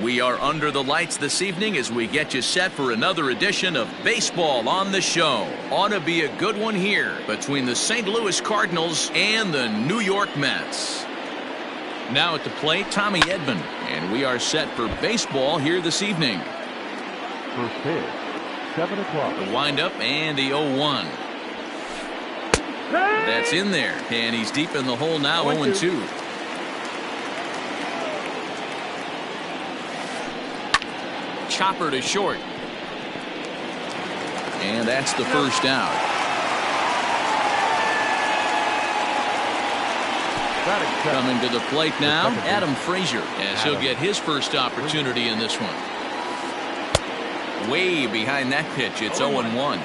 We are under the lights this evening as we get you set for another edition of Baseball on the Show. Ought to be a good one here between the St. Louis Cardinals and the New York Mets. Now at the plate, Tommy Edman, and we are set for baseball here this evening. First pitch, 7 o'clock. The windup and the 0-1. That's in there, and he's deep in the hole now, 0-2. Chopper to short. And that's the first out. Coming to the plate now, Adam Frazier, as he'll get his first opportunity in this one. Way behind that pitch, it's 0-1.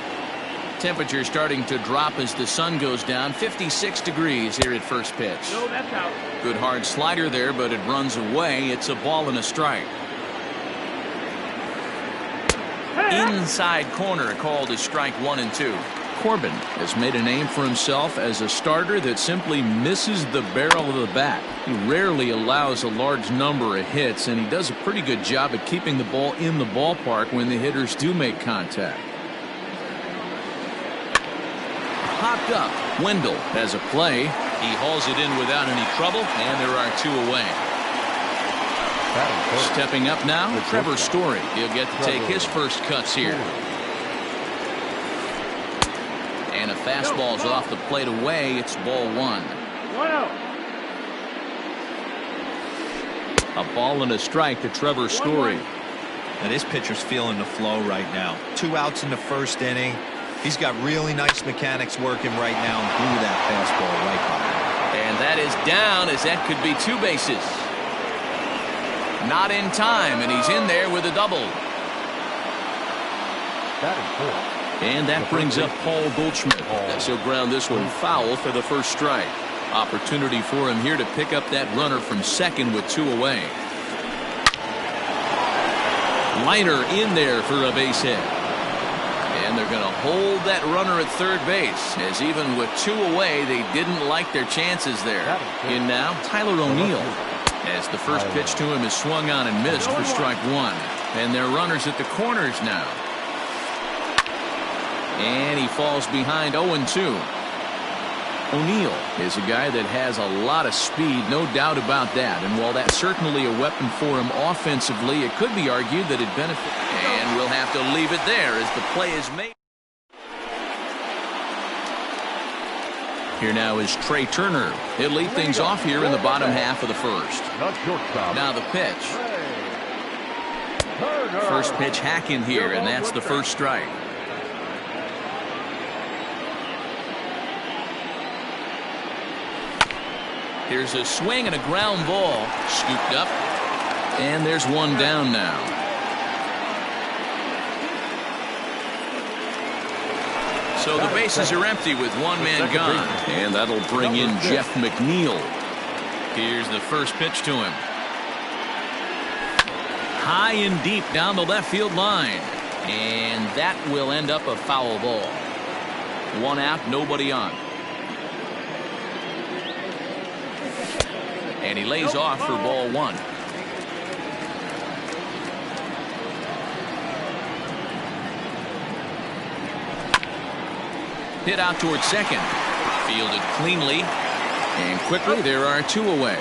Temperature starting to drop as the sun goes down, 56 degrees here at first pitch. No, that's out. Good hard slider there, but it runs away. It's a ball and a strike. Inside corner called as strike 1 and 2. Corbin has made a name for himself as a starter that simply misses the barrel of the bat. He rarely allows a large number of hits, and he does a pretty good job at keeping the ball in the ballpark when the hitters do make contact. Popped up. Wendell has a play. He hauls it in without any trouble, and there are 2 away. Stepping up now, Trevor Story. He'll get to take his first cuts here. And a fastball's off the plate away. It's ball 1. A ball and a strike to Trevor Story. Now this pitcher's feeling the flow right now. 2 outs in the first inning. He's got really nice mechanics working right now and blew that fastball right by him. And that is down, as that could be 2 bases. Not in time, and he's in there with a double. And that brings up Paul Goldschmidt, as he'll ground this one foul for the first strike. Opportunity for him here to pick up that runner from second with 2 away. Liner in there for a base hit. And they're going to hold that runner at third base, as even with 2 away, they didn't like their chances there. In now, Tyler O'Neill, as the first pitch to him is swung on and missed for strike 1. And they're runners at the corners now. And he falls behind 0-2. O'Neill is a guy that has a lot of speed, no doubt about that. And while that's certainly a weapon for him offensively, it could be argued that it benefits. And we'll have to leave it there as the play is made. Here now is Trey Turner. He'll lead things off here in the bottom half of the first. Now the pitch. First pitch hack in here, and that's the first strike. Here's a swing and a ground ball. Scooped up. And there's 1 down now. So the bases are empty with 1 man gone. And that'll bring in Jeff McNeil. Here's the first pitch to him. High and deep down the left field line. And that will end up a foul ball. 1 out, nobody on. And he lays off for ball 1. Hit out towards second. Fielded cleanly. And quickly, there are 2 away.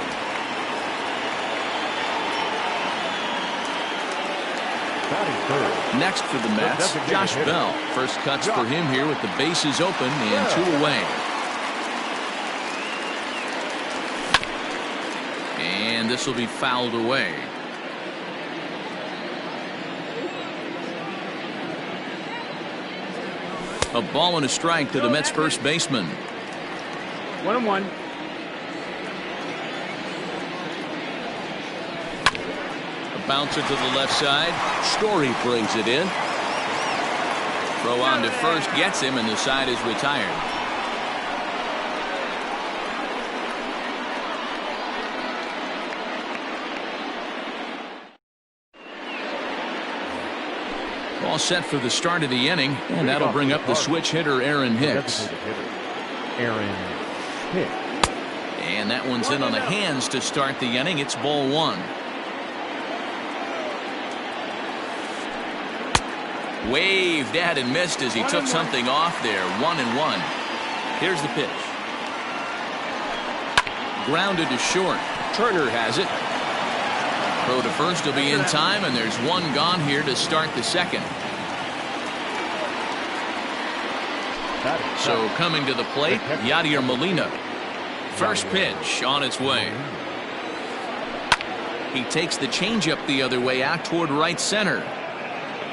Next for the Mets, Josh Bell. First cuts for him here with the bases open and 2 away. And this will be fouled away. A ball and a strike to the Mets first baseman. 1-1. A bouncer to the left side. Story brings it in. Throw on to first gets him, and the side is retired. All set for the start of the inning, and that'll bring up the switch hitter Aaron Hicks. And that one's in on the hands to start the inning. It's ball 1. Waved at and missed as he took something off there. 1-1. Here's the pitch. Grounded to short. Turner has it. Throw to first will be in time, and there's one gone here to start the second. So coming to the plate, Yadier Molina. First pitch on its way. He takes the changeup the other way out toward right center.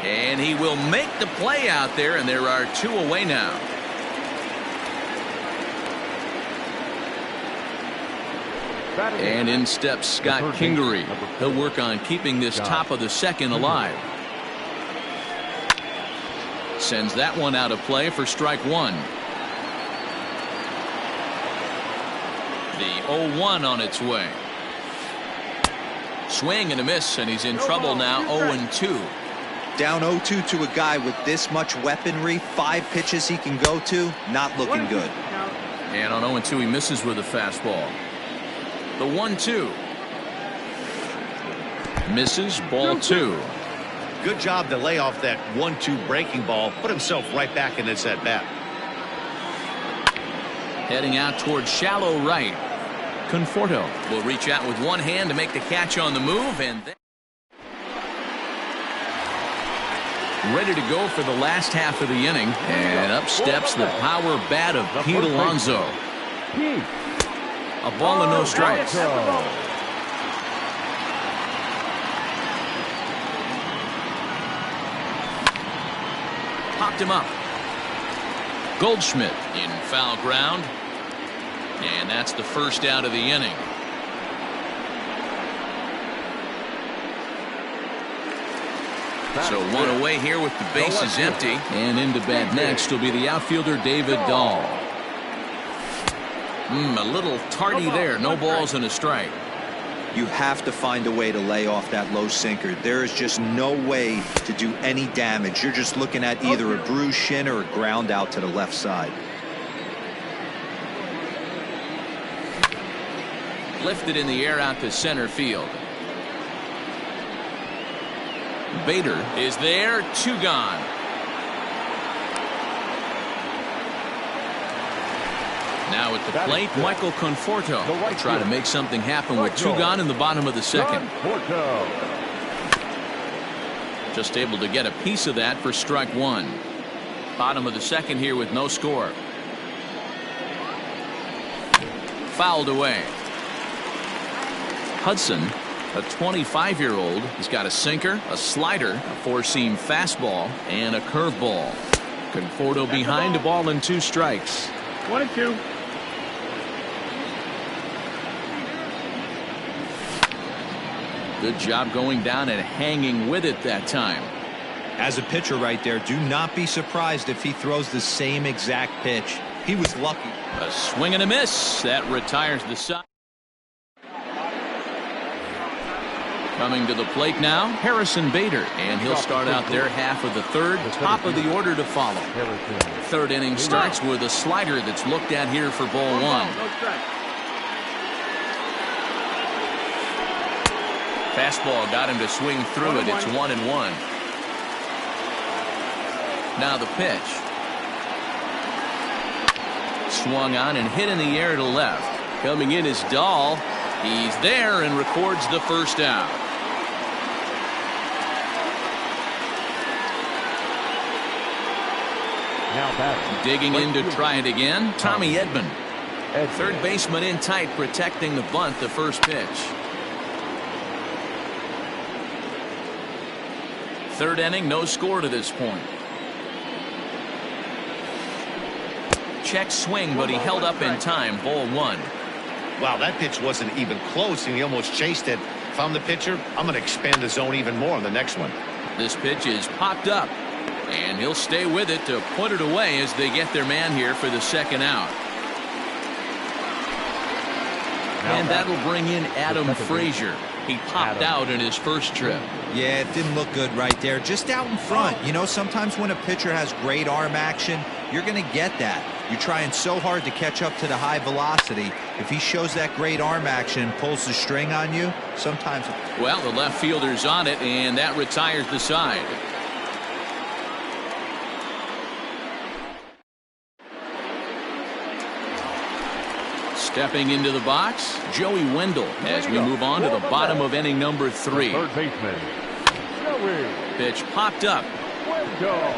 And he will make the play out there, and there are two away now. And in steps Scott Kingery. He'll work on keeping this top of the second alive. Sends that one out of play for strike one. The 0-1 on its way. Swing and a miss, and he's in trouble now. 0-2. Down 0-2 to a guy with this much weaponry, 5 pitches he can go to, not looking good. And on 0-2 he misses with a fastball. The 1-2. Misses, ball 2. Good job to lay off that 1-2 breaking ball. Put himself right back in this at bat. Heading out towards shallow right. Conforto will reach out with one hand to make the catch on the move, and then ready to go for the last half of the inning. And up steps the power bat of Pete Alonso. A ball and no strikes. Popped him up. Goldschmidt in foul ground. And that's the first out of the inning. So one away here with the bases empty. And into bat next will be the outfielder David Dahl. A little tardy there. No balls and a strike. You have to find a way to lay off that low sinker. There is just no way to do any damage. You're just looking at either a bruised shin or a ground out to the left side. Lifted in the air out to center field. Bader is there. 2 gone. Now at the plate, Michael Conforto will try to make something happen with 2 gone in the bottom of the second. Just able to get a piece of that for strike 1. Bottom of the second here with no score. Fouled away. Hudson, a 25-year-old, he's got a sinker, a slider, a 4-seam fastball, and a curveball. Conforto behind, a ball and 2 strikes. 1-2. Good job going down and hanging with it that time. As a pitcher right there, do not be surprised if he throws the same exact pitch. He was lucky. A swing and a miss. That retires the side. Coming to the plate now, Harrison Bader, and he'll start out their half of the third, top of the order to follow. Third inning starts with a slider that's looked at here for ball 1. Fastball got him to swing through it. It's 1-1. Now the pitch. Swung on and hit in the air to left. Coming in is Dahl. He's there and records the first out. Digging in to try it again, Tommy Edman. Third baseman in tight, protecting the bunt, the first pitch. Third inning, no score to this point. Check swing, but he held up in time. Ball 1. Wow, that pitch wasn't even close, and he almost chased it. If I'm the pitcher, I'm going to expand the zone even more on the next one. This pitch is popped up, and he'll stay with it to put it away as they get their man here for the second out. And that'll bring in Adam Frazier. He popped out in his first trip. Yeah, it didn't look good right there. Just out in front. You know, sometimes when a pitcher has great arm action, you're going to get that. You're trying so hard to catch up to the high velocity. If he shows that great arm action and pulls the string on you, sometimes. Well, the left fielder's on it, and that retires the side. Stepping into the box, Joey Wendell, as we move on to the bottom of inning number 3. Third baseman, Joey Pitch popped up, Wendell.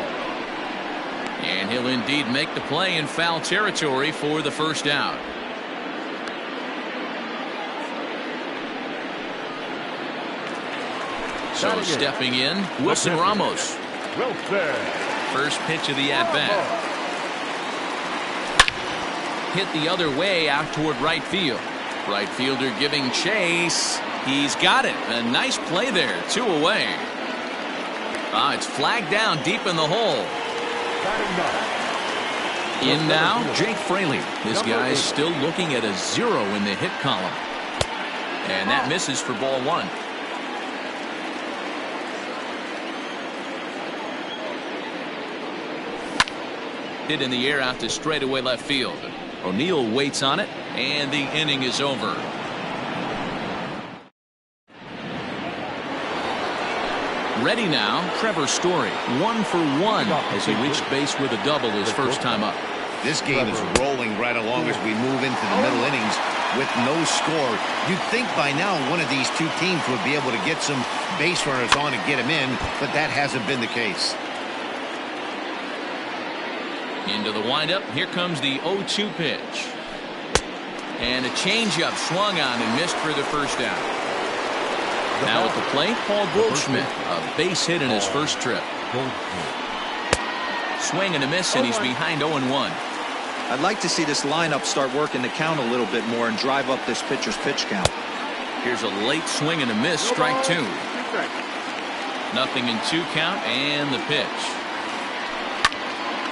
and he'll indeed make the play in foul territory for the first out. So stepping in, Wilson Ramos. Wilson. First pitch of the at-bat. Hit the other way out toward right field. Right fielder giving chase. He's got it. A nice play there. 2 away. It's flagged down deep in the hole. In now, Jake Fraley. This guy's still looking at a 0 in the hit column. And that misses for ball 1. Hit in the air out to straightaway left field. O'Neill waits on it, and the inning is over. Ready now, Trevor Story, 1 for 1 as he reached base with a double his first time up. This game is rolling right along as we move into the middle innings with no score. You'd think by now one of these two teams would be able to get some base runners on and get them in, but that hasn't been the case. Into the windup, here comes the 0-2 pitch. And a changeup swung on and missed for the first out. Now at the plate, Paul Goldschmidt, a base hit in his first trip. Swing and a miss, and he's behind 0-1. I'd like to see this lineup start working the count a little bit more and drive up this pitcher's pitch count. Here's a late swing and a miss, strike 2. Nothing in 2 count, and the pitch.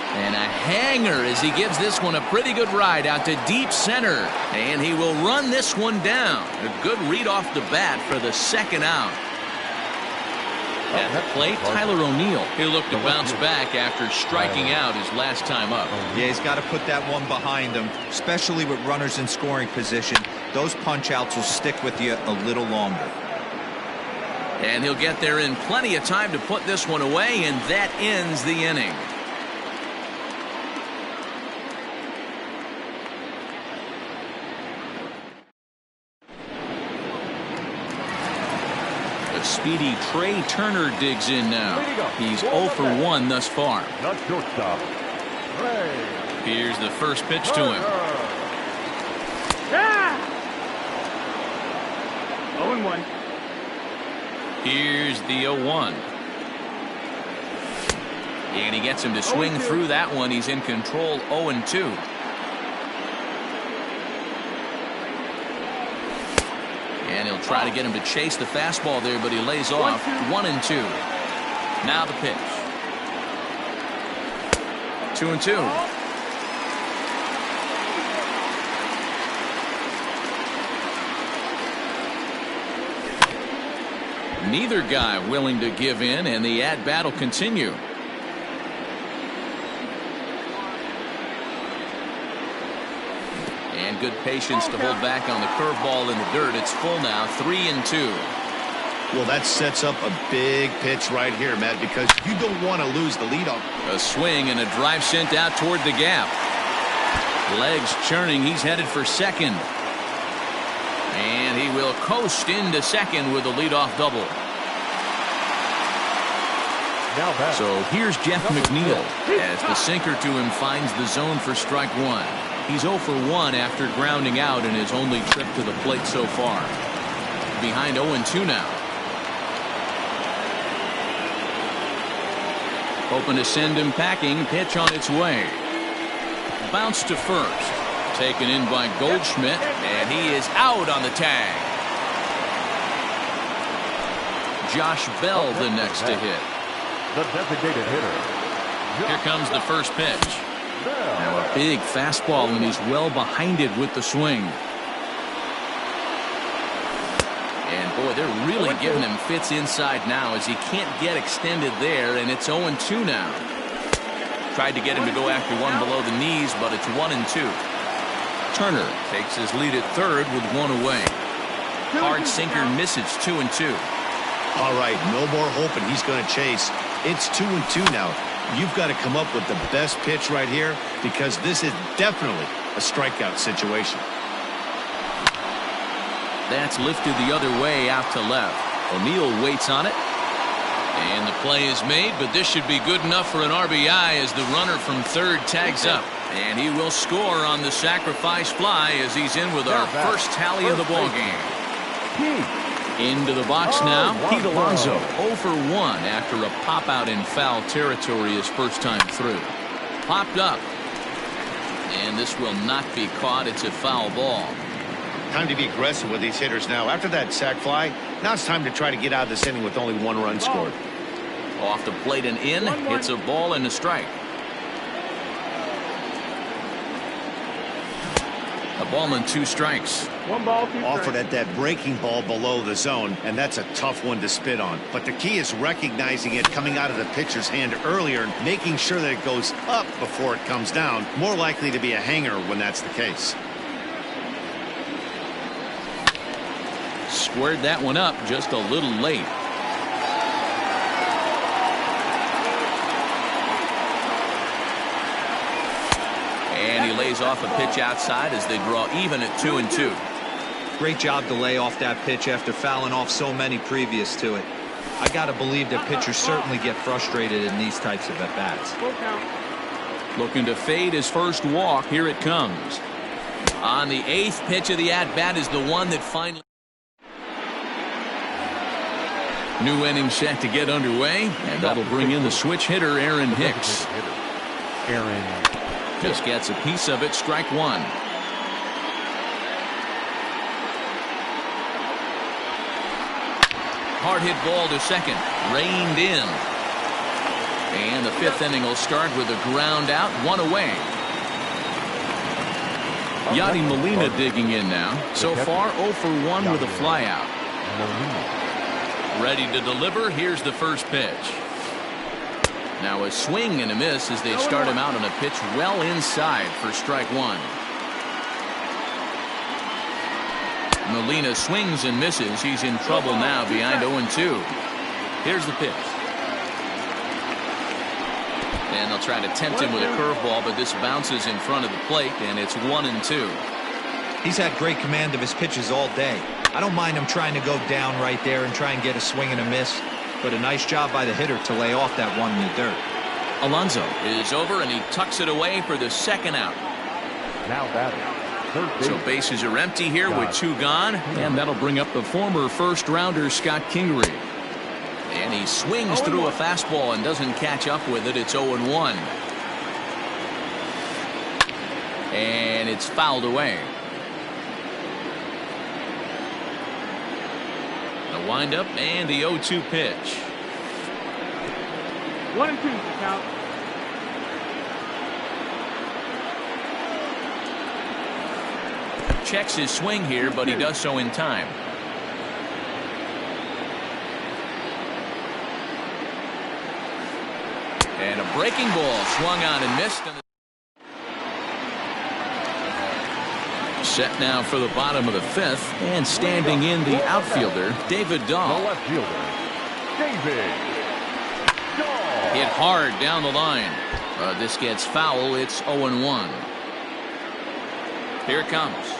And a hanger as he gives this one a pretty good ride out to deep center. And he will run this one down. A good read off the bat for the second out. At the plate, Tyler O'Neill. He'll look to bounce back after striking out his last time up. Yeah, he's got to put that one behind him, especially with runners in scoring position. Those punch-outs will stick with you a little longer. And he'll get there in plenty of time to put this one away, and that ends the inning. Speedy Trey Turner digs in now. He's 0 for 1 thus far. Not shortstop. Here's the first pitch to him. 0-1. Here's the 0-1. And he gets him to swing through that one. He's in control, 0-2. And he'll try to get him to chase the fastball there, but he lays off. 1-2. Now the pitch. 2-2. Neither guy willing to give in, and the at-bat will continue. And good patience to hold back on the curveball in the dirt. It's full now, 3-2. Well, that sets up a big pitch right here, Matt, because you don't want to lose the leadoff. A swing and a drive sent out toward the gap. Legs churning. He's headed for second. And he will coast into second with a leadoff double. So here's Jeff McNeil as the sinker to him finds the zone for strike 1. He's 0 for 1 after grounding out in his only trip to the plate so far. Behind 0-2 now. Hoping to send him packing. Pitch on its way. Bounce to first. Taken in by Goldschmidt, and he is out on the tag. Josh Bell the next to hit. The designated hitter. Here comes the first pitch. Now a big fastball, and he's well behind it with the swing. And boy, they're really giving him fits inside now as he can't get extended there, and it's 0-2 now. Tried to get him to go after one below the knees, but it's 1-2. Turner takes his lead at third with one away. Hard sinker misses, 2-2. All right, no more hoping he's going to chase. It's 2-2 now. You've got to come up with the best pitch right here because this is definitely a strikeout situation. That's lifted the other way out to left. O'Neal waits on it. And the play is made, but this should be good enough for an RBI as the runner from third tags up. And he will score on the sacrifice fly as he's in with our first tally of the ball game. Into the box now, Pete Alonso 0 for 1 after a pop out in foul territory his first time through. Popped up. And this will not be caught. It's a foul ball. Time to be aggressive with these hitters now. After that sac fly, now it's time to try to get out of this inning with only 1 run scored. Off the plate and in. It's a ball and a strike. A ball and 2 strikes. 1 ball, 2 Offered strikes. at that breaking ball below the zone, and that's a tough one to spit on. But the key is recognizing it coming out of the pitcher's hand earlier and making sure that it goes up before it comes down. More likely to be a hanger when that's the case. Squared that one up just a little late. And he lays off a pitch outside as they draw even at 2-2. Great job to lay off that pitch after fouling off so many previous to it. I got to believe that pitchers certainly get frustrated in these types of at-bats. Full count. Looking to fade his first walk. Here it comes. On the 8th pitch of the at-bat is the one that finally... New inning set to get underway, and that'll bring in the switch hitter, Aaron Hicks. Just gets a piece of it, strike 1. Hard hit ball to second, reined in. And the 5th inning will start with a ground out, 1 away. Yadi Molina digging in now. So far 0 for 1 with a flyout. Ready to deliver. Here's the first pitch. Now a swing and a miss as they start him out on a pitch well inside for strike 1. Molina swings and misses. He's in trouble now behind 0-2. Here's the pitch. And they'll try to tempt him with a curveball, but this bounces in front of the plate, and it's 1-2. He's had great command of his pitches all day. I don't mind him trying to go down right there and try and get a swing and a miss, but a nice job by the hitter to lay off that one in the dirt. Alonso is over, and he tucks it away for the second out. Now batting. So bases are empty here with 2 gone, and that'll bring up the former first-rounder Scott Kingery. And he swings through a fastball and doesn't catch up with it. It's 0-1. And it's fouled away. The windup and the 0-2 pitch. 1-2 count. Checks his swing here, but he does so in time. And a breaking ball swung on and missed. Set now for the bottom of the 5th, and standing in the outfielder, David Dahl. The left fielder, David Dahl. Hit hard down the line. This gets foul. It's 0-1. Here it comes.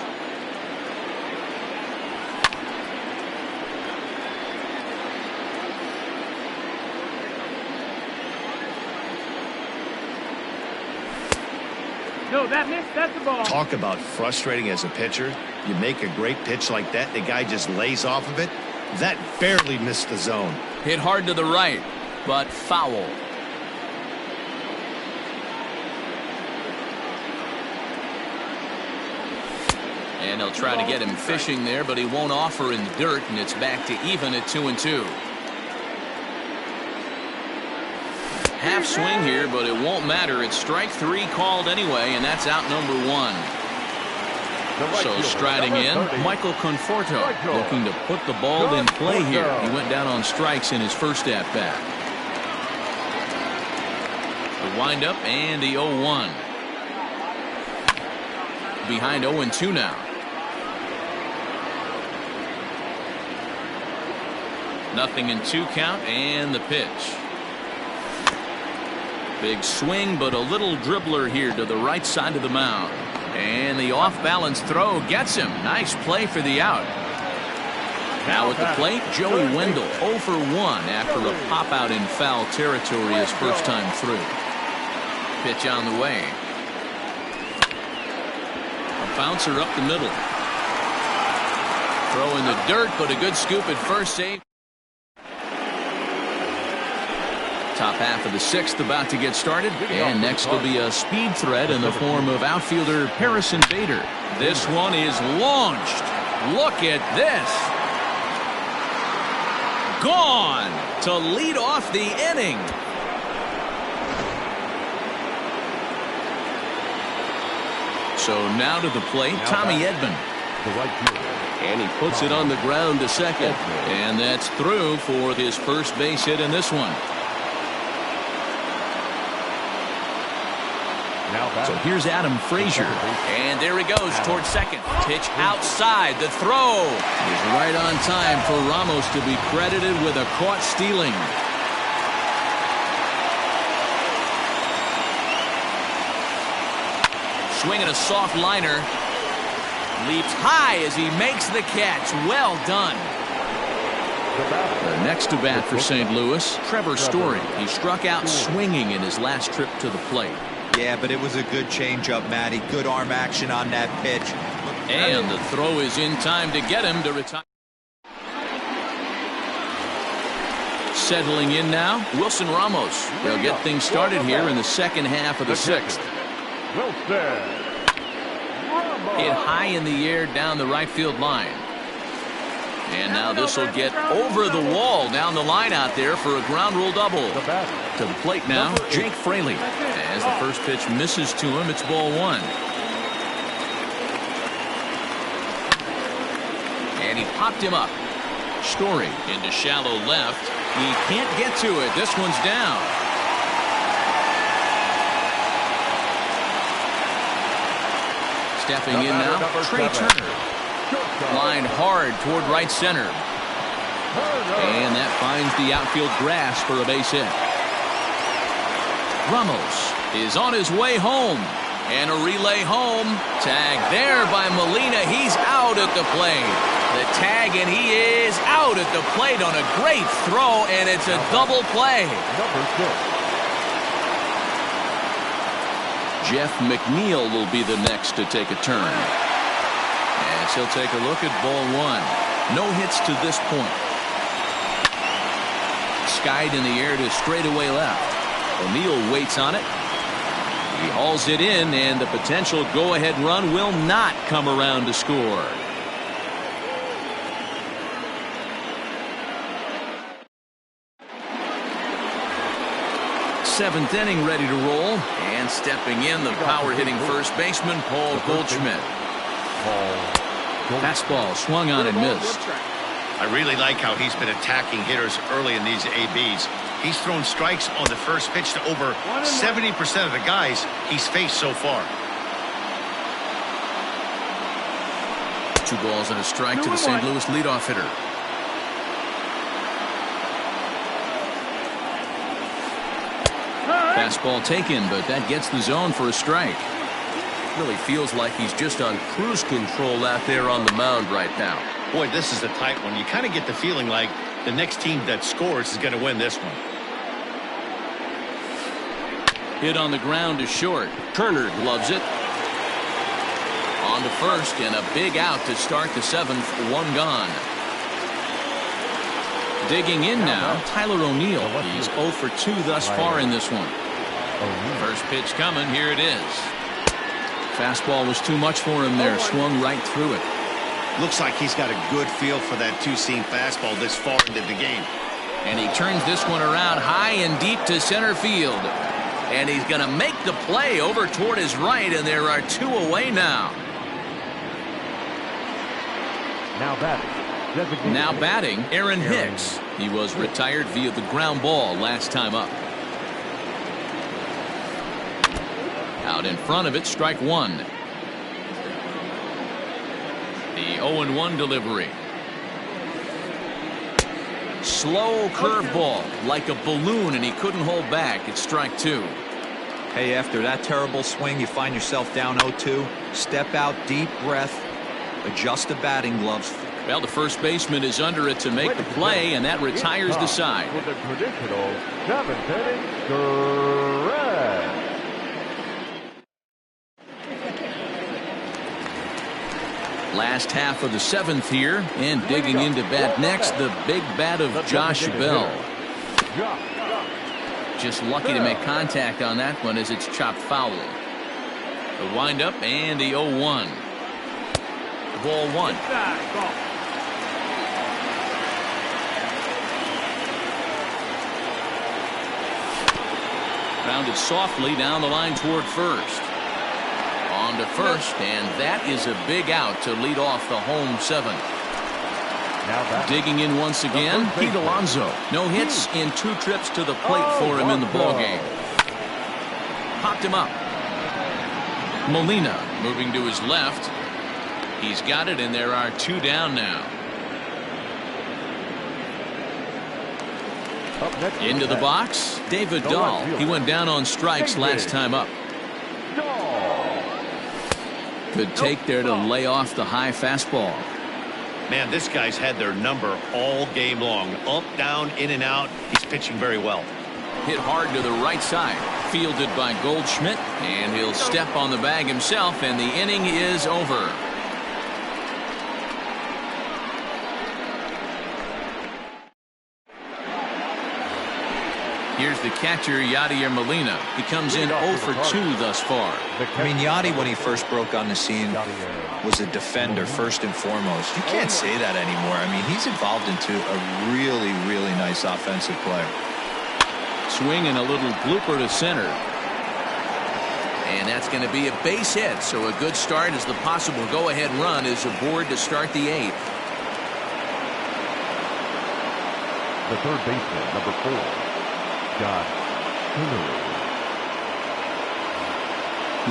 No, that missed. That's the ball. Talk about frustrating as a pitcher. You make a great pitch like that, the guy just lays off of it. That barely missed the zone. Hit hard to the right, but foul. And they'll try to get him fishing there, but he won't offer in the dirt, and it's back to even at 2-2. Half swing here, but it won't matter. It's strike 3 called anyway, and that's out number 1. So striding in, Michael Conforto looking to put the ball in play here. He went down on strikes in his first at-bat. The windup and the 0-1. Behind 0-2 now. Nothing in 2 count, and the pitch. Big swing, but a little dribbler here to the right side of the mound. And the off-balance throw gets him. Nice play for the out. Now at the plate, Joey Wendell 0 for 1 after a pop out in foul territory his first time through. Pitch on the way. A bouncer up the middle. Throw in the dirt, but a good scoop at first. Save. Top half of the sixth about to get started, and next will be a speed threat in the form of outfielder Harrison Bader. This one is launched. Look at this. Gone to lead off the inning. So now to the plate, Tommy Edman. And he puts it on the ground to second. And that's through for his first base hit in this one. So here's Adam Frazier. And there he goes towards second. Pitch outside. The throw is right on time for Ramos to be credited with a caught stealing. Swinging a soft liner. Leaps high as he makes the catch. Well done. The next to bat for St. Louis, Trevor Story. He struck out swinging in his last trip to the plate. Yeah, but it was a good changeup, Matty. Good arm action on that pitch. And the throw is in time to get him to retire. Settling in now, Wilson Ramos. They'll get things started here in the second half of the sixth. Hit high in the air down the right field line. And now this will get over the wall down the line out there for a ground rule double. To the plate now, Jake Fraley. As the first pitch misses to him, it's ball one. And he popped him up. Story into shallow left. He can't get to it. This one's down. Stepping in now, Trey Turner. Line hard toward right center. And that finds the outfield grass for a base hit. Ramos is on his way home. And a relay home. Tag there by Molina. He's out at the plate. The tag, and he is out at the plate on a great throw, and it's a double play. Jeff McNeil will be the next to take a turn. As he'll take a look at ball one. No hits to this point. Skied in the air to straightaway left. O'Neill waits on it. He hauls it in, and the potential go-ahead run will not come around to score. Seventh inning ready to roll, and stepping in, the power-hitting first baseman Paul Goldschmidt. Fastball swung on and missed. I really like how he's been attacking hitters early in these ABs. He's thrown strikes on the first pitch to over 70% of the guys he's faced so far. 2 balls and a strike to the St. Louis leadoff hitter. Fastball taken, but that gets the zone for a strike. Really feels like he's just on cruise control out there on the mound right now. Boy, this is a tight one. You kind of get the feeling like the next team that scores is going to win this one. Hit on the ground to short. Turner gloves it. On to first, and a big out to start the seventh. 1 gone. Digging in now, Tyler O'Neill. He's 0 for 2 thus far in this one. First pitch coming. Here it is. Fastball was too much for him there. Swung right through it. Looks like he's got a good feel for that two-seam fastball this far into the game. And he turns this one around high and deep to center field. And he's going to make the play over toward his right, and there are 2 away now. Now batting, Aaron Hicks. He was retired via the ground ball last time up. Out in front of it, strike 1. The 0-1 delivery. Slow curveball, like a balloon, and he couldn't hold back. It's strike 2. Hey, after that terrible swing, you find yourself down 0-2. Step out, deep breath, adjust the batting gloves, Well, the first baseman is under it to make the play, and that retires the side. With a traditional 7th-inning stretch. Last half of the 7th here, and digging into bat next, the big bat of Josh Bell. Just lucky to make contact on that one as it's chopped foul. The windup and the 0-1. Ball 1. Grounded softly down the line toward first. On to first, and that is a big out to lead off the home 7th. Digging in once again, Pete Alonso. No hits in 2 trips to the plate for him in the ballgame. Popped him up. Molina moving to his left. He's got it, and there are 2 down now. Into the box, David Dahl. He went down on strikes last time up. Good take there to lay off the high fastball. Man, this guy's had their number all game long. Up, down, in and out. He's pitching very well. Hit hard to the right side. Fielded by Goldschmidt, and he'll step on the bag himself, and the inning is over. Here's the catcher, Yadier Molina. He comes in 0 for 2 thus far. I mean, Yadi, when he first broke on the scene, was a defender first and foremost. You can't say that anymore. I mean, he's evolved into a really, really nice offensive player. Swing and a little blooper to center. And that's going to be a base hit, so a good start as the possible go-ahead run is aboard to start the 8th. The third baseman, number 4.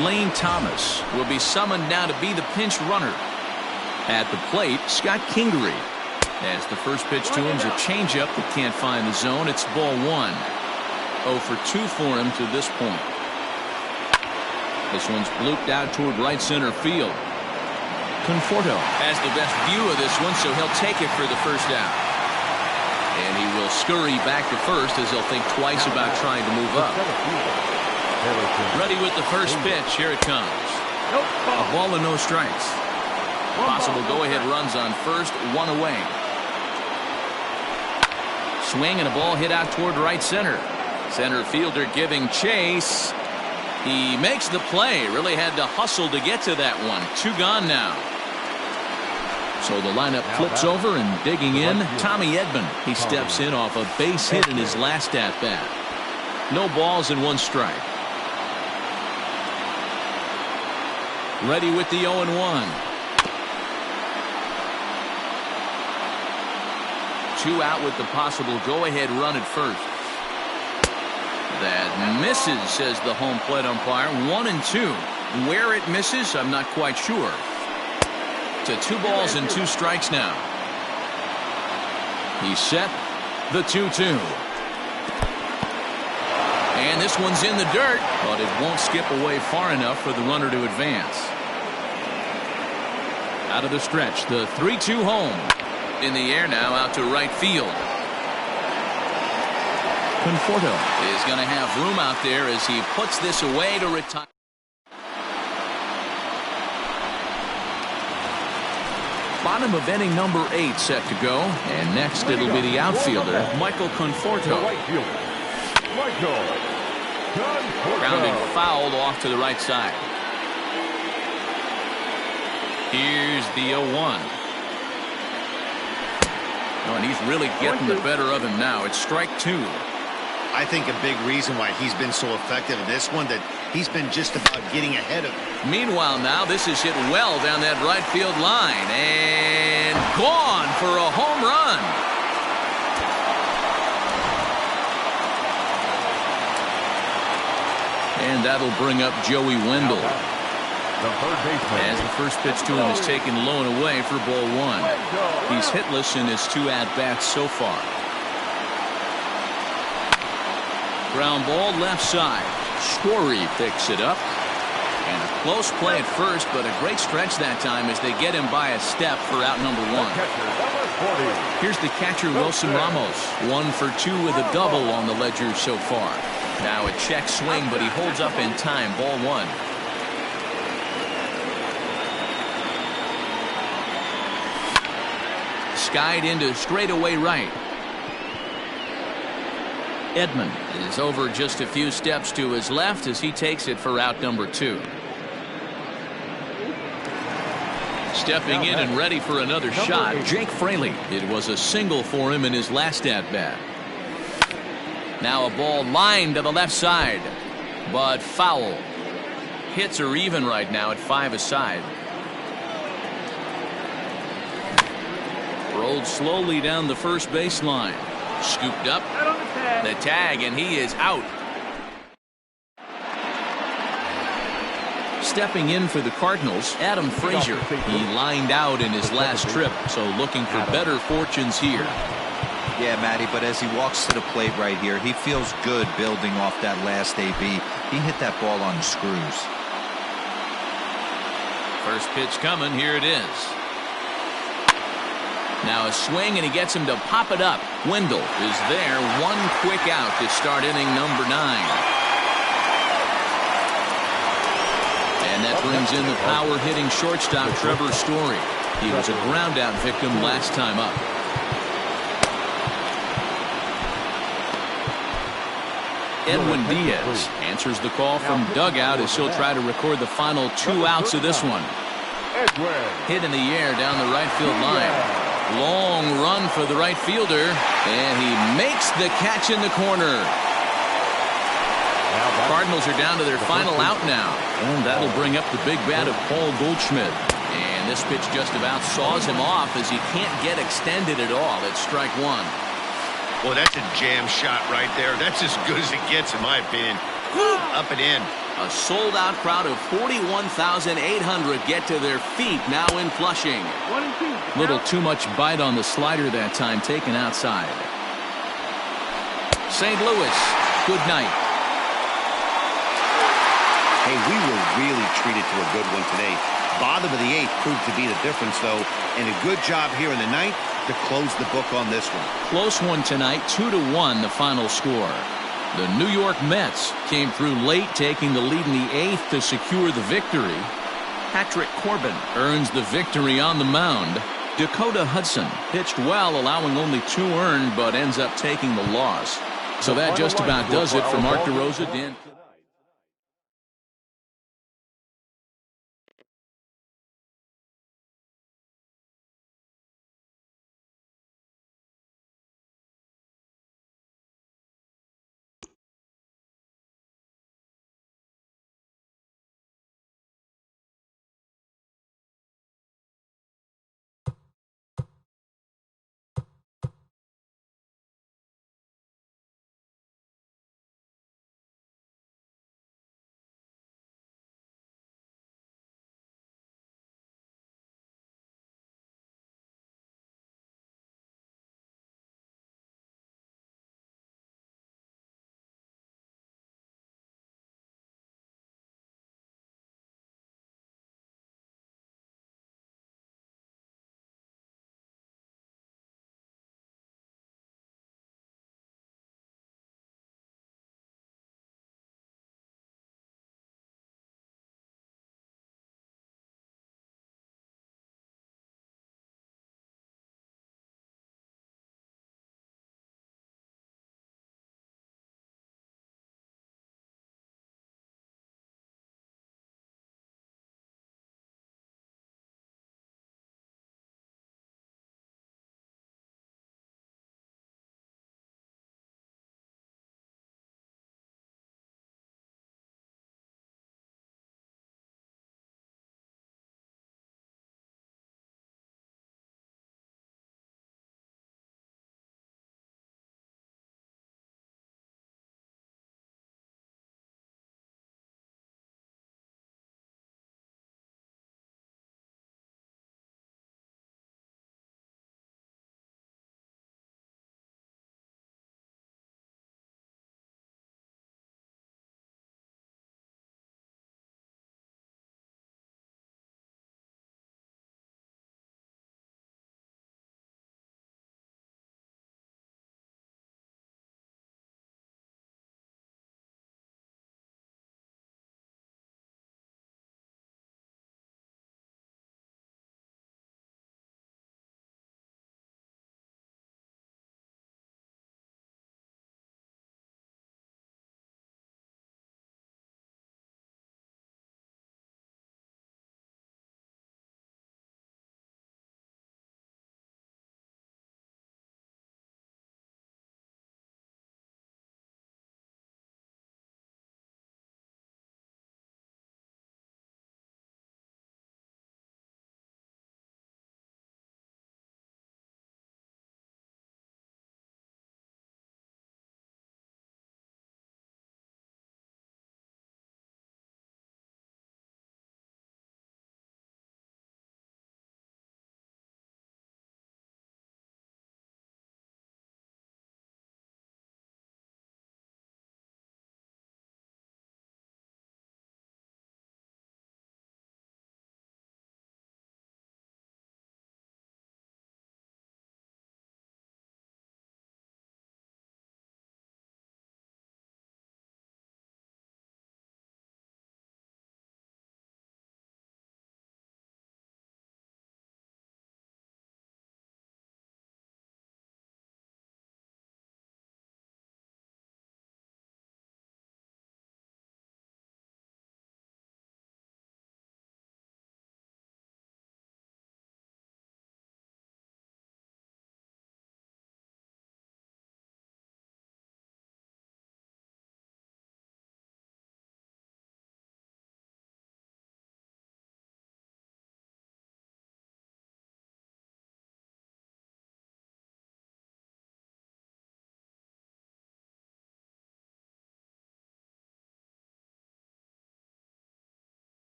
Lane Thomas will be summoned now to be the pinch runner. At the plate, Scott Kingery. As the first pitch to him is a changeup that can't find the zone. It's ball 1. 0 for 2 for him to this point. This one's blooped out toward right center field. Conforto has the best view of this one, so he'll take it for the first out. And he will scurry back to first as he'll think twice about trying to move up. Ready with the first pitch. Here it comes. A ball and no strikes. Possible go-ahead runs on first, 1 away. Swing and a ball hit out toward right center. Center fielder giving chase. He makes the play. Really had to hustle to get to that one. 2 gone now. So the lineup flips over, and digging in, Tommy Edman. He steps in off a base hit in his last at-bat. No balls and 1 strike. Ready with the 0-1. 2 out with the possible go-ahead run at first. That misses, says the home plate umpire. 1-2. Where it misses, I'm not quite sure. To 2 balls and 2 strikes now. He's set. The 2-2. And this one's in the dirt, but it won't skip away far enough for the runner to advance. Out of the stretch, the 3-2 home. In the air now, out to right field. Conforto is going to have room out there as he puts this away to retire. Bottom of inning number 8 set to go, and next it'll be the outfielder, Michael Conforto. Grounded fouled off to the right side. Here's the 0-1. Oh, and he's really getting the better of him now. It's strike 2. I think a big reason why he's been so effective in this one, that he's been just about getting ahead of him. Meanwhile, now this is hit well down that right field line, and gone for a home run. And that'll bring up Joey Wendell. As the first pitch to him is taken low and away for ball 1. He's hitless in his 2 at-bats so far. Ground ball left side. Story picks it up. And a Close play at first, but a great stretch that time as they get him by a step for out number 1. Here's the catcher, Wilson Ramos. 1 for 2 with a double on the ledger so far. Now a check swing, but he holds up in time. Ball 1. Skied into straightaway right. Edman is over just a few steps to his left as he takes it for out number 2. Stepping in and ready for another shot, Jake Fraley. It was a single for him in his last at-bat. Now a ball lined to the left side, but foul. Hits are even right now at 5 aside. Rolled slowly down the first baseline. Scooped up. The tag, and he is out. Stepping in for the Cardinals, Adam Frazier. He lined out in his last trip, so looking for better fortunes here. Yeah, Matty, but as he walks to the plate right here, he feels good building off that last AB. He hit that ball on the screws. First pitch coming. Here it is. Now a swing, and he gets him to pop it up. Wendell is there. 1 quick out to start inning number 9. And that brings in the power-hitting shortstop, Trevor Story. He was a ground-out victim last time up. Edwin Diaz answers the call from dugout as he'll try to record the final 2 outs of this one. Hit in the air down the right field line. Long run for the right fielder, and he makes the catch in the corner. Cardinals are down to their final out now, and that'll bring up the big bat of Paul Goldschmidt. And this pitch just about saws him off as he can't get extended at all. It's strike 1. Well, that's a jam shot right there. That's as good as it gets, in my opinion. Woo, up and in. A sold-out crowd of 41,800 get to their feet now in Flushing. 1 and 2. Little too much bite on the slider that time, taken outside. St. Louis, good night. Hey, we were really treated to a good one today. Bottom of the 8th proved to be the difference, though, and a good job here in the 9th to close the book on this one. Close one tonight, 2-1 the final score. The New York Mets came through late, taking the lead in the 8th to secure the victory. Patrick Corbin earns the victory on the mound. Dakota Hudson pitched well, allowing only 2 earned, but ends up taking the loss. So that just about does it for Mark DeRosa. Dan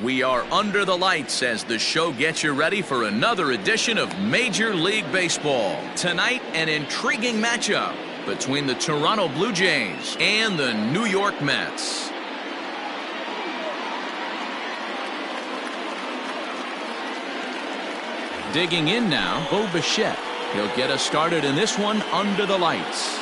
We are under the lights as the show gets you ready for another edition of Major League Baseball. Tonight, an intriguing matchup between the Toronto Blue Jays and the New York Mets. Digging in now, Bo Bichette. He'll get us started in this one under the lights.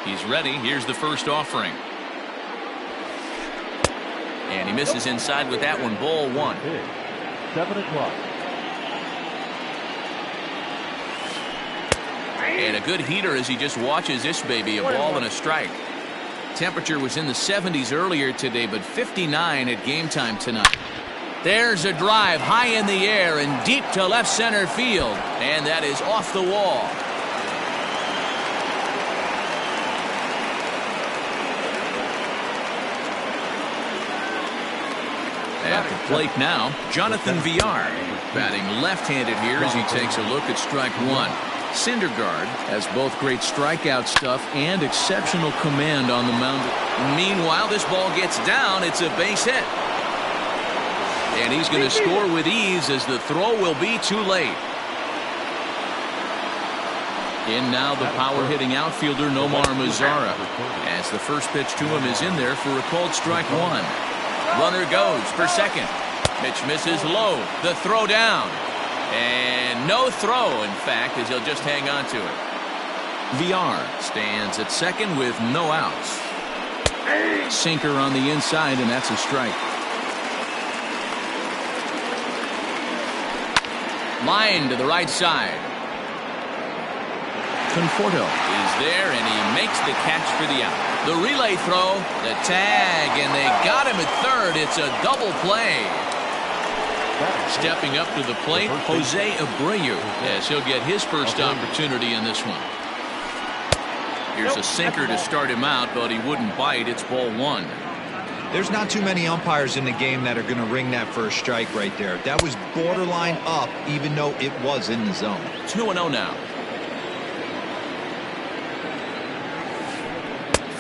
He's ready. Here's the first offering. And he misses inside with that one. Ball one. 7 o'clock. And a good heater as he just watches this baby. A ball and a strike. Temperature was in the 70s earlier today, but 59 at game time tonight. There's a drive high in the air and deep to left center field. And that is off the wall. At the plate now, Jonathan Villar, batting left-handed here as he takes a look at strike one. Syndergaard has both great strikeout stuff and exceptional command on the mound. Meanwhile, this ball gets down. It's a base hit. And he's going to score with ease as the throw will be too late. In now the power-hitting outfielder Nomar Mazara, as the first pitch to him is in there for a called strike one. Runner goes for second. Pitch misses low. The throw down. And no throw, in fact, as he'll just hang on to it. Villar stands at second with no outs. Sinker on the inside, and that's a strike. Line to the right side. Conforto is there, and he makes the catch for the out. The relay throw, the tag, and they got him at third. It's a double play. Stepping up to the plate, Jose Abreu, as he'll get his first opportunity in this one. Here's a sinker to start him out, but he wouldn't bite. It's ball one. There's not too many umpires in the game that are going to ring that first strike right there. That was borderline up, even though it was in the zone. 2-0 now.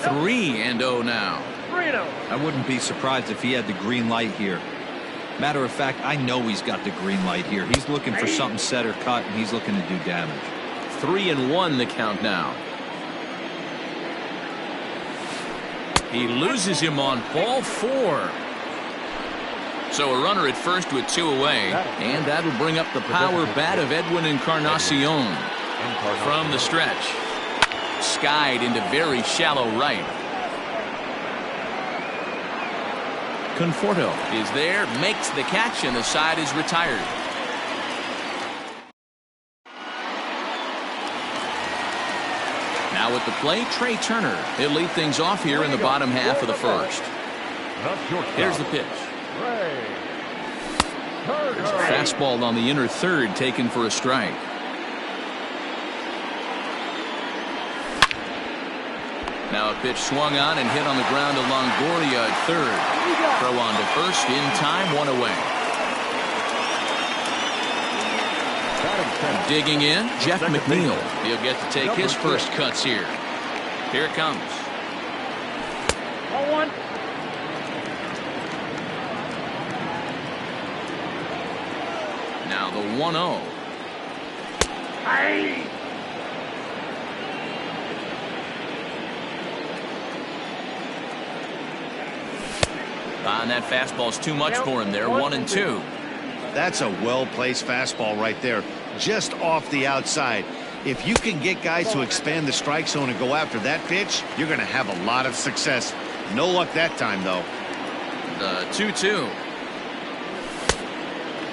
3-0 now. 3-0. I wouldn't be surprised if he had the green light here. Matter of fact, I know he's got the green light here. He's looking for something set or cut, and he's looking to do damage. 3-1 the count now. He loses him on ball four. So a runner at first with two away, and that'll bring up the power bat of Edwin Encarnacion from the stretch. Skied into very shallow right. Conforto is there, makes the catch, and the side is retired. Now at the plate, Trey Turner. He'll lead things off here in the bottom half of the first. Here's the pitch. There's a fastball on the inner third taken for a strike. Now a pitch swung on and hit on the ground to Longoria at third. Throw on to first in time, one away. Digging in, Jeff McNeil. He'll get to take his first cuts here. Here it comes. 0-1. Now the 1-0. And that fastball's too much for him there. 1-2. That's a well-placed fastball right there, just off the outside. If you can get guys to expand the strike zone and go after that pitch, you're going to have a lot of success. No luck that time, though. The 2-2.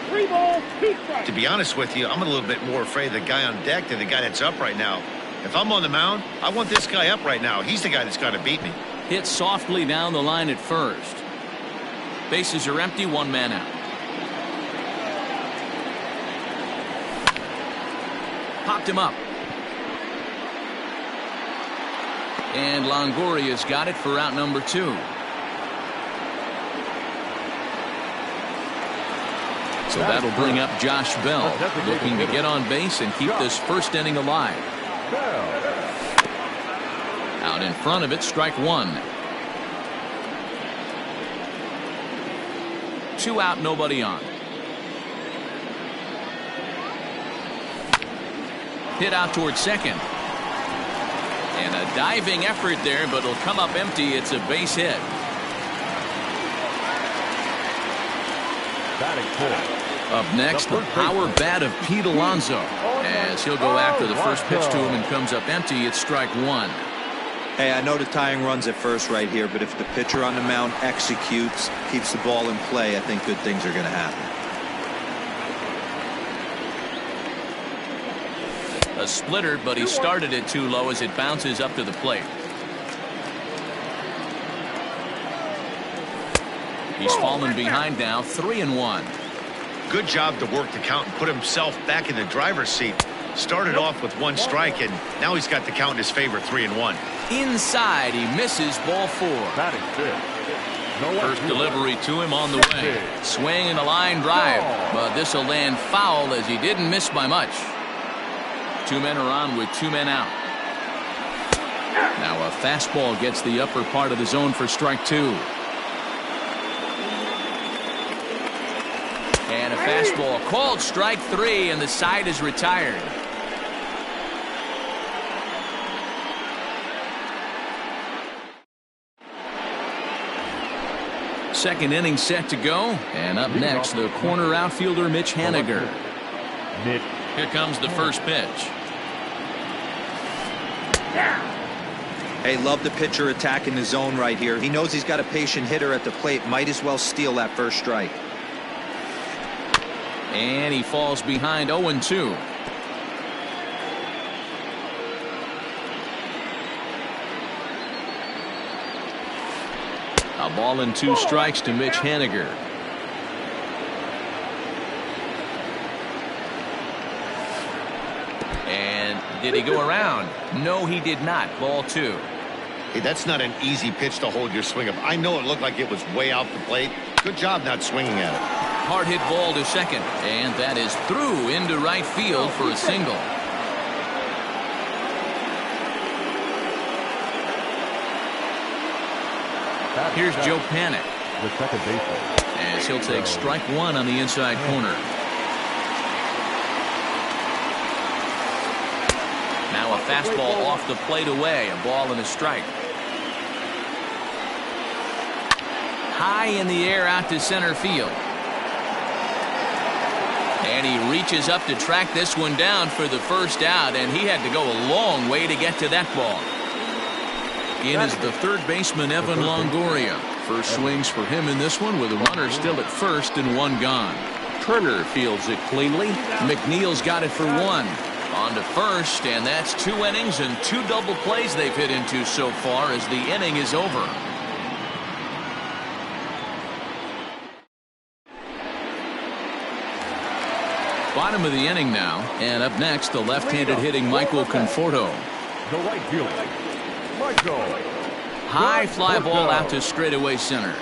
3 balls, 2 strikes. To be honest with you, I'm a little bit more afraid of the guy on deck than the guy that's up right now. If I'm on the mound, I want this guy up right now. He's the guy that's got to beat me. Hit softly down the line at first. Bases are empty, one man out. Popped him up. And Longoria's got it for out number 2. So that'll bring up Josh Bell, looking to get on base and keep this first inning alive. Out in front of it, strike one. 2 out, nobody on. Hit out towards second. And a diving effort there, but it'll come up empty. It's a base hit. Up next, the power bat of Pete Alonso. As he'll go after the first pitch to him and comes up empty, it's strike one. Hey, I know the tying runs at first right here, but if the pitcher on the mound executes, keeps the ball in play, I think good things are going to happen. A splitter, but he started it too low as it bounces up to the plate. He's fallen behind now, 3-1. Good job to work the count and put himself back in the driver's seat. Started off with 1 strike, and now he's got the count in his favor, 3-1. Inside, he misses, ball 4. First delivery to him on the way. Swing and a line drive, but this will land foul as he didn't miss by much. 2 men are on with 2 men out. Now a fastball gets the upper part of the zone for strike 2. And a fastball called strike 3, and the side is retired. Second inning set to go, and up next the corner outfielder Mitch Haniger. Here comes the first pitch. Hey, love the pitcher attacking the zone right here. He knows he's got a patient hitter at the plate. Might as well steal that first strike. And he falls behind 0-2. A ball and 2 strikes to Mitch Haniger. And did he go around? No, he did not. Ball 2. Hey, that's not an easy pitch to hold your swing up. I know it looked like it was way out the plate. Good job not swinging at it. Hard hit ball to second, and that is through into right field for a single. Here's Joe Panic, the second baseman, as he'll take strike 1 on the inside corner. Now a fastball off the plate away, a ball and a strike. High in the air out to center field. And he reaches up to track this one down for the first out, and he had to go a long way to get to that ball. In is the third baseman, Evan Longoria. First swings for him in this one with a runner still at first and 1 gone. Turner fields it cleanly. McNeil's got it for 1. On to first, and that's 2 innings and 2 double plays they've hit into so far as the inning is over. Bottom of the inning now, and up next the left-handed hitting Michael Conforto. the right fielder, Michael. High fly ball out to straightaway center.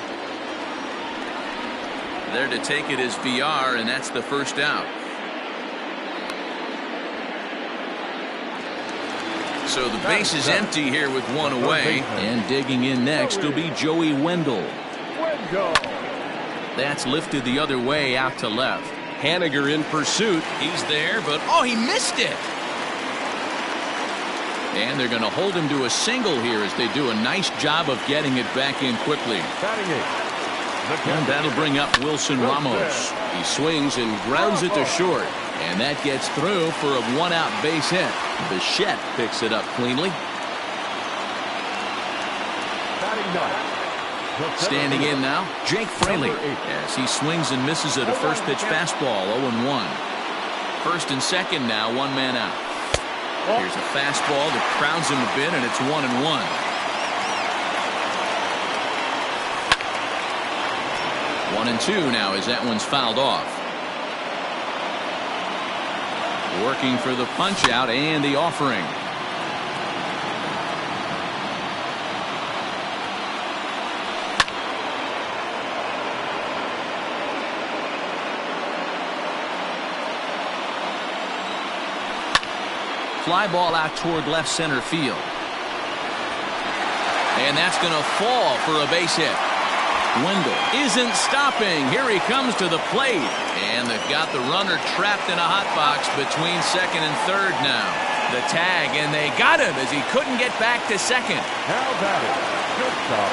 There to take it is VR, and that's the first out. So the base is empty here with 1 away, and digging in next will be Joey Wendell. That's lifted the other way out to left. Haniger in pursuit. He's there, but oh, he missed it. And they're going to hold him to a single here as they do a nice job of getting it back in quickly. And that'll bring up Wilson Ramos. He swings and grounds it to short. And that gets through for a 1-out base hit. Bichette picks it up cleanly. Standing in now, Jake Fraley, as he swings and misses at a first pitch fastball, 0-1. First and second now, 1 man out. Here's a fastball that crowds him a bit, and it's 1-1. One and two now as that one's fouled off. Working for the punch out and the offering. Fly ball out toward left center field. And that's going to fall for a base hit. Wendell isn't stopping. Here he comes to the plate. And they've got the runner trapped in a hot box between second and third now. The tag, and they got him as he couldn't get back to second. Now batting, shortstop,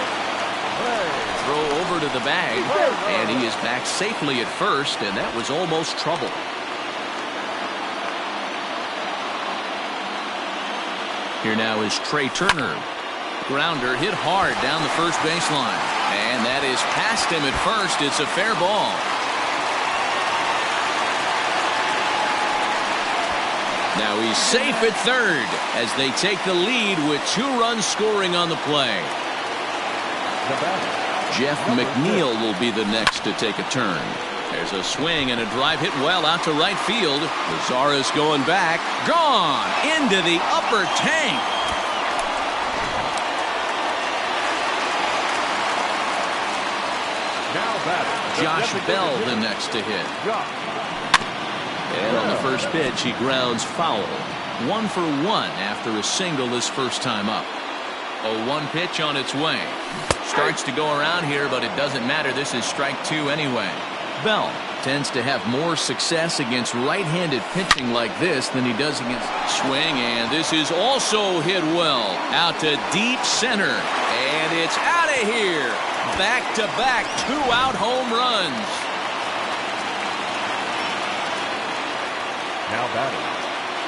Throw over to the bag, and he is back safely at first, and that was almost trouble. Here now is Trey Turner. Grounder hit hard down the first baseline. And that is past him at first. It's a fair ball. Now he's safe at third as they take the lead with 2 runs scoring on the play. Jeff McNeil will be the next to take a turn. There's a swing and a drive hit well out to right field. Lazarus going back. Gone into the upper tank. Josh Bell the next to hit. And on the first pitch, he grounds foul. 1 for 1 after a single his first time up. A 1 pitch on its way. Starts to go around here, but it doesn't matter. This is strike 2 anyway. Bell tends to have more success against right-handed pitching like this than he does against swing. And this is also hit well out to deep center. And it's out of here. Back-to-back 2-out home runs. now batting,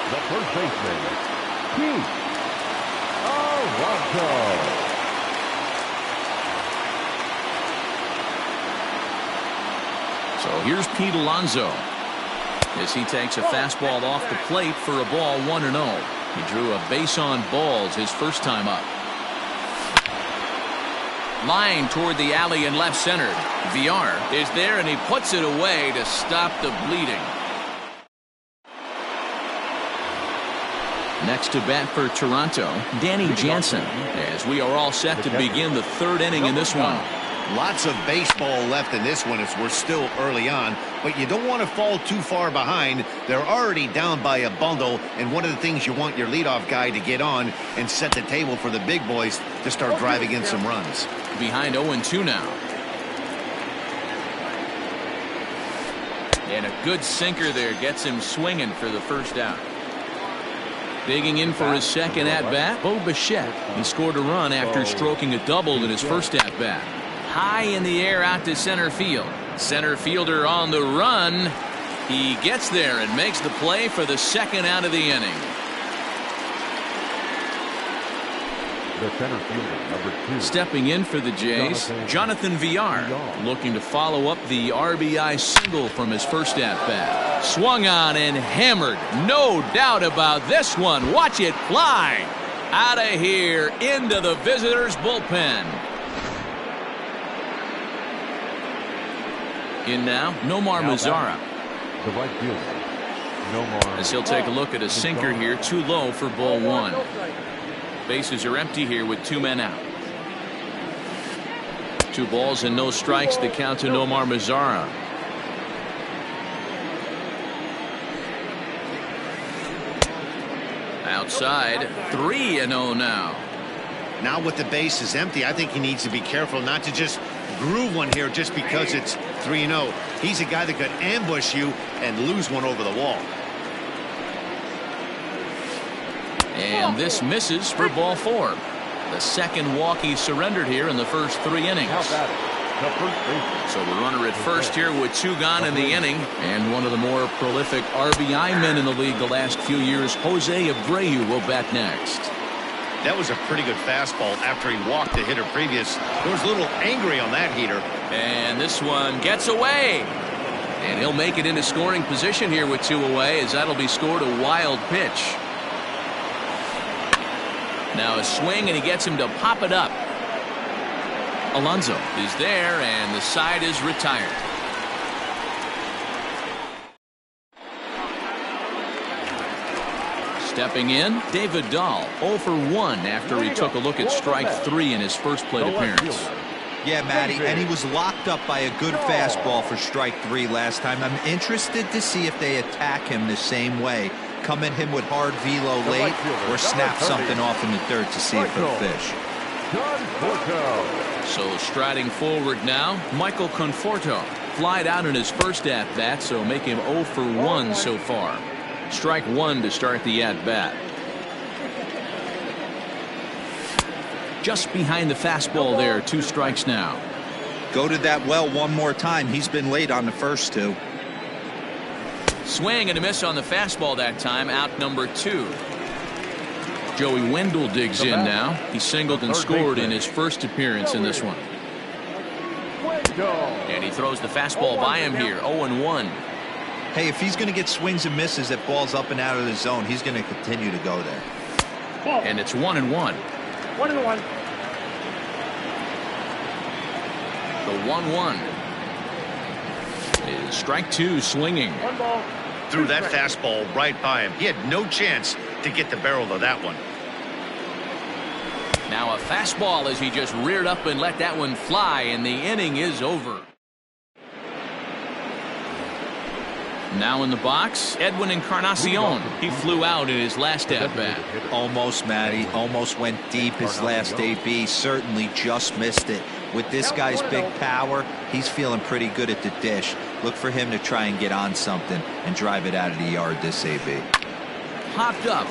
the first baseman, Pete Alonso. So here's Pete Alonso as he takes a fastball off the plate for a ball 1-0. He drew a base on balls his first time up. Line toward the alley in left center. Villar is there and he puts it away to stop the bleeding. Next to bat for Toronto, Danny Jansen, as we are all set to begin the third inning in this one. Lots of baseball left in this one as we're still early on, but you don't want to fall too far behind. They're already down by a bundle, and one of the things you want your leadoff guy to get on and set the table for the big boys to start driving in some runs. Behind 0-2 now. And a good sinker there gets him swinging for the first out. Digging in for his second at-bat, Bo Bichette. He scored a run after stroking a double in his first at-bat. High in the air out to center field. Center fielder on the run. He gets there and makes the play for the second out of the inning. The center fielder, number 2. Stepping in for the Jays, Jonathan Villar, looking to follow up the RBI single from his first at-bat. Swung on and hammered. No doubt about this one. Watch it fly. Out of here into the visitors' bullpen. In now, Nomar Mazara. The right fielder, Nomar. As he'll take a look at a sinker here, too low for ball 1. Bases are empty here with 2 men out. 2 balls and no strikes. The count to Nomar Mazara. Outside, 3-0 now. Now with the bases empty, I think he needs to be careful not to just groove one here just because it's 3-0. He's a guy that could ambush you and lose one over the wall. And this misses for ball 4. The second walk he surrendered here in the first 3 innings. So the runner at first here with 2 gone in the inning. And one of the more prolific RBI men in the league the last few years, Jose Abreu, will bat next. That was a pretty good fastball after he walked the hitter previous. He was a little angry on that heater. And this one gets away. And he'll make it into scoring position here with 2 away, as that'll be scored a wild pitch. Now a swing and he gets him to pop it up. Alonso is there and the side is retired. Stepping in, David Dahl, 0 for 1 after he took a look at strike 3 in his first plate appearance. Yeah, Matty, and he was locked up by a good fastball for strike 3 last time. I'm interested to see if they attack him the same way. come at him with hard velo late or snap something off in the third to see if he'll fish. So striding forward now, Michael Conforto. Flied out in his first at-bat, so make him 0 for 1 so far. Strike one to start the at-bat. Just behind the fastball there, 2 strikes now. Go to that well one more time. He's been late on the first 2. Swing and a miss on the fastball that time, out number 2. Joey Wendell digs in now. He singled and scored in his first appearance in this one. And he throws the fastball by him here, 0-1. Hey, if he's going to get swings and misses at balls up and out of the zone, he's going to continue to go there. And it's 1-1. 1-1. The 1-1 is strike 2, swinging. 1 ball. Threw that fastball right by him. He had no chance to get the barrel of that one. Now a fastball as he just reared up and let that one fly, and the inning is over. Now in the box, Edwin Encarnacion. He flew out in his last at-bat. Almost, Matty. Almost went deep his last AB. Certainly just missed it. With this guy's big power, he's feeling pretty good at the dish. Look for him to try and get on something and drive it out of the yard this AB. Popped up.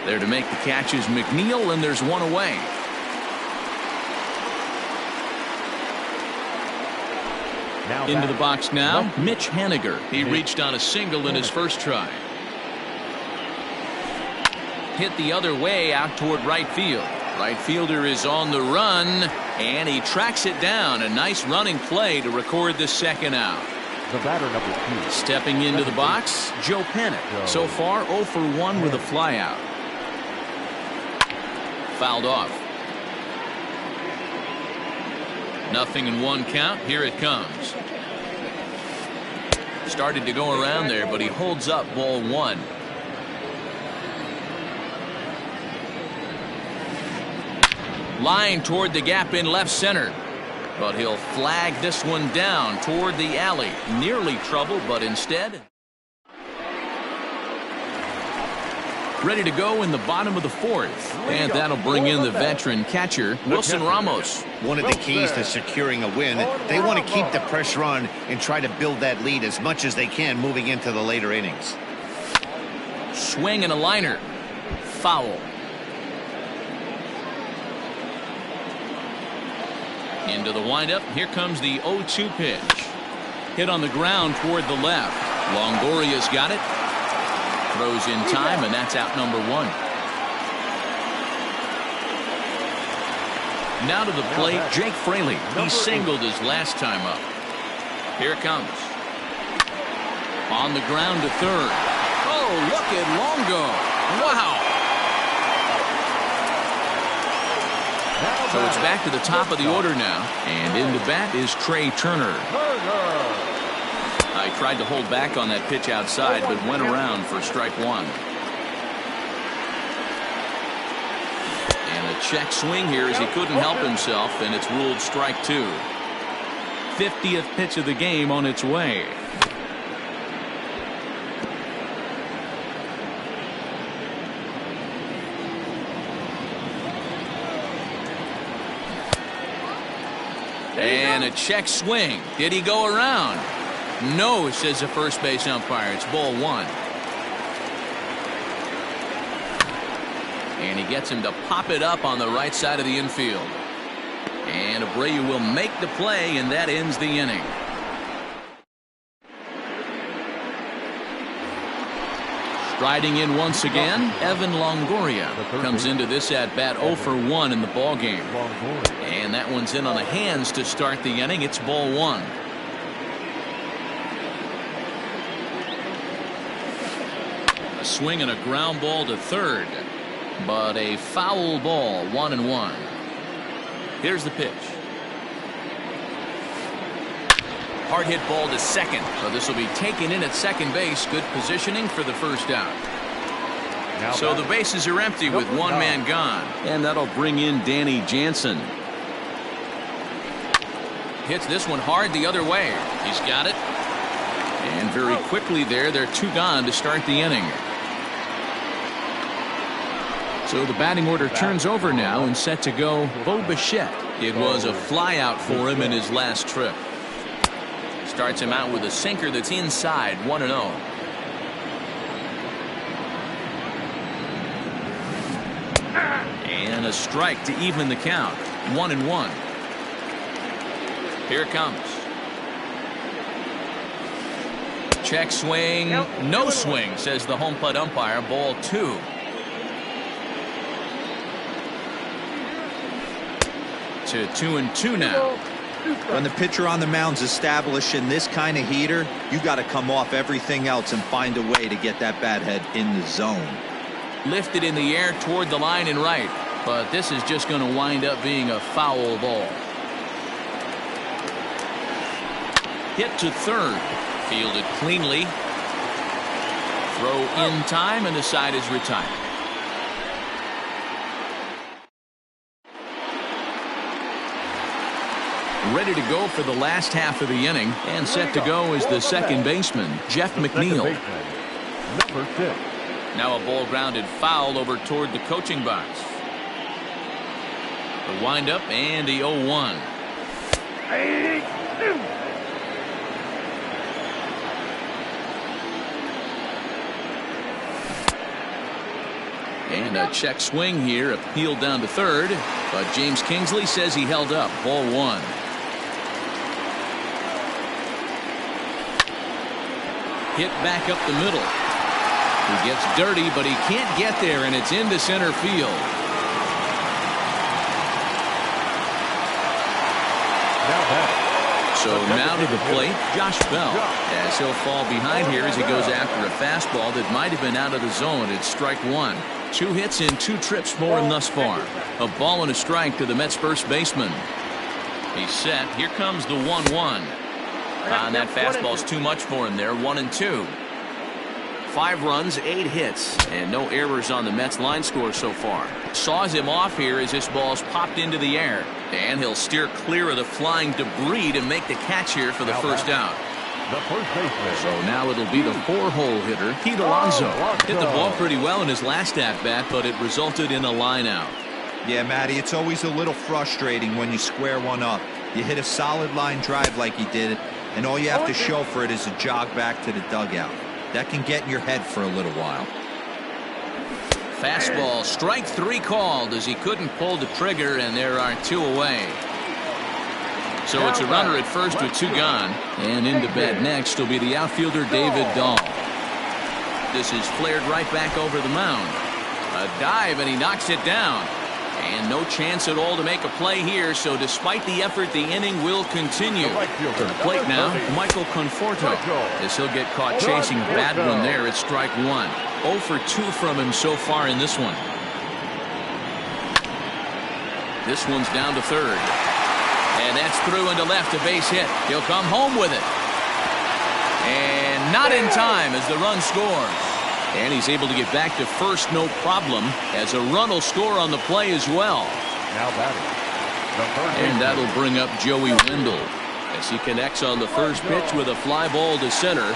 There to make the catch is McNeil, and there's one away. Into the box now, Mitch Haniger. He reached on a single in his first try. Hit the other way out toward right field. Right fielder is on the run, and he tracks it down. A nice running play to record the second out. The batter, number 2. Stepping into the box, Joe Panic. So far 0 for 1 with a flyout. Fouled off. 0-1 count. Here it comes. Started to go around there, but he holds up ball 1. Line toward the gap in left center, but he'll flag this one down toward the alley. Nearly trouble, but instead ready to go in the bottom of the 4th, and that'll bring in the veteran catcher Wilson Ramos. One of the keys to securing a win, they want to keep the pressure on and try to build that lead as much as they can moving into the later innings. Swing and a liner. Foul. Into the windup. Here comes the 0-2 pitch. Hit on the ground toward the left. Longoria's got it. Throws in time, and that's out number 1. Now to the plate, Jake Fraley. He singled his last time up. Here it comes. On the ground to third. Oh, look at Longo. Wow. So it's back to the top of the order now, and in the bat is Trey Turner. He tried to hold back on that pitch outside, but went around for strike 1. And a check swing here as he couldn't help himself, and it's ruled strike 2. 50th pitch of the game on its way. And a check swing. Did he go around? No, says the first base umpire. It's ball 1. And he gets him to pop it up on the right side of the infield. And Abreu will make the play, and that ends the inning. Striding in once again, Evan Longoria comes into this at-bat 0 for 1 in the ballgame. And that one's in on the hands to start the inning. It's ball 1. A swing and a ground ball to third, but a foul ball, 1-1. Here's the pitch. Hard hit ball to second. So this will be taken in at second base. Good positioning for the first out. So the bases are empty with one man gone. And that'll bring in Danny Jansen. Hits this one hard the other way. He's got it. And very quickly there, they're 2 gone to start the inning. So the batting order turns over now and set to go Bo Bichette. It was a fly out for him in his last trip. Starts him out with a sinker that's inside, 1-0. And a strike to even the count, 1-1. Here it comes. Check swing, no swing, says the home plate umpire. Ball 2. To 2-2 now. When the pitcher on the mound's establishing this kind of heater, you got to come off everything else and find a way to get that bat head in the zone. Lifted in the air toward the line and right, but this is just going to wind up being a foul ball. Hit to third, fielded cleanly. Throw in time, and the side is retired. Ready to go for the last half of the inning, and set to go is the second baseman, Jeff McNeil. Number 6. Now a ball grounded foul over toward the coaching box. The windup and the 0-1. And a check swing here, appealed down to third, but James Kingsley says he held up. Ball 1. Hit back up the middle. He gets dirty, but he can't get there, and it's into center field. So now to the plate, Josh Bell, as he'll fall behind here as he goes after a fastball that might have been out of the zone. It's strike 1. 2 hits in 2 trips for him thus far. A ball and a strike to the Mets first baseman. He's set. Here comes the 1-1. And that fastball's too much for him there. 1-2. 5 runs, 8 hits, and no errors on the Mets line score so far. Saws him off here as this ball's popped into the air, and he'll steer clear of the flying debris to make the catch here for the first out. So now it'll be the 4-hole hitter, Pete Alonso. Hit the ball pretty well in his last at-bat, but it resulted in a line out. Yeah, Matty, it's always a little frustrating when you square one up. You hit a solid line drive like he did, and all you have to show for it is a jog back to the dugout. That can get in your head for a little while. Fastball, strike 3 called as he couldn't pull the trigger, and there are 2 away. So it's a runner at first with 2 gone, and into bat next will be the outfielder David Dahl. This is flared right back over the mound. A dive, and he knocks it down. And no chance at all to make a play here, so despite the effort, the inning will continue. To the plate now, Michael Conforto, as he'll get caught chasing a bad one there at strike 1. 0 for 2 from him so far in this one. This one's down to third. And that's through into left, a base hit. He'll come home with it. And not in time as the run scores. And he's able to get back to first, no problem, as a run will score on the play as well. Now batting. And that'll bring up Joey Wendell as he connects on the first pitch with a fly ball to center.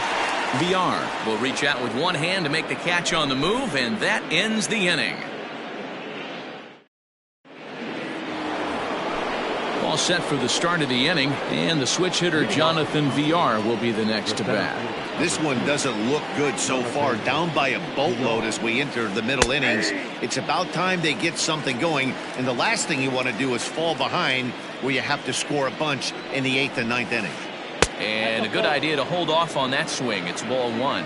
VR will reach out with one hand to make the catch on the move, and that ends the inning. All set for the start of the inning, and the switch hitter Jonathan VR will be the next to bat. This one doesn't look good so far. Down by a boatload as we enter the middle innings. It's about time they get something going, and the last thing you want to do is fall behind where you have to score a bunch in the 8th and 9th inning. And a good idea to hold off on that swing. It's ball 1.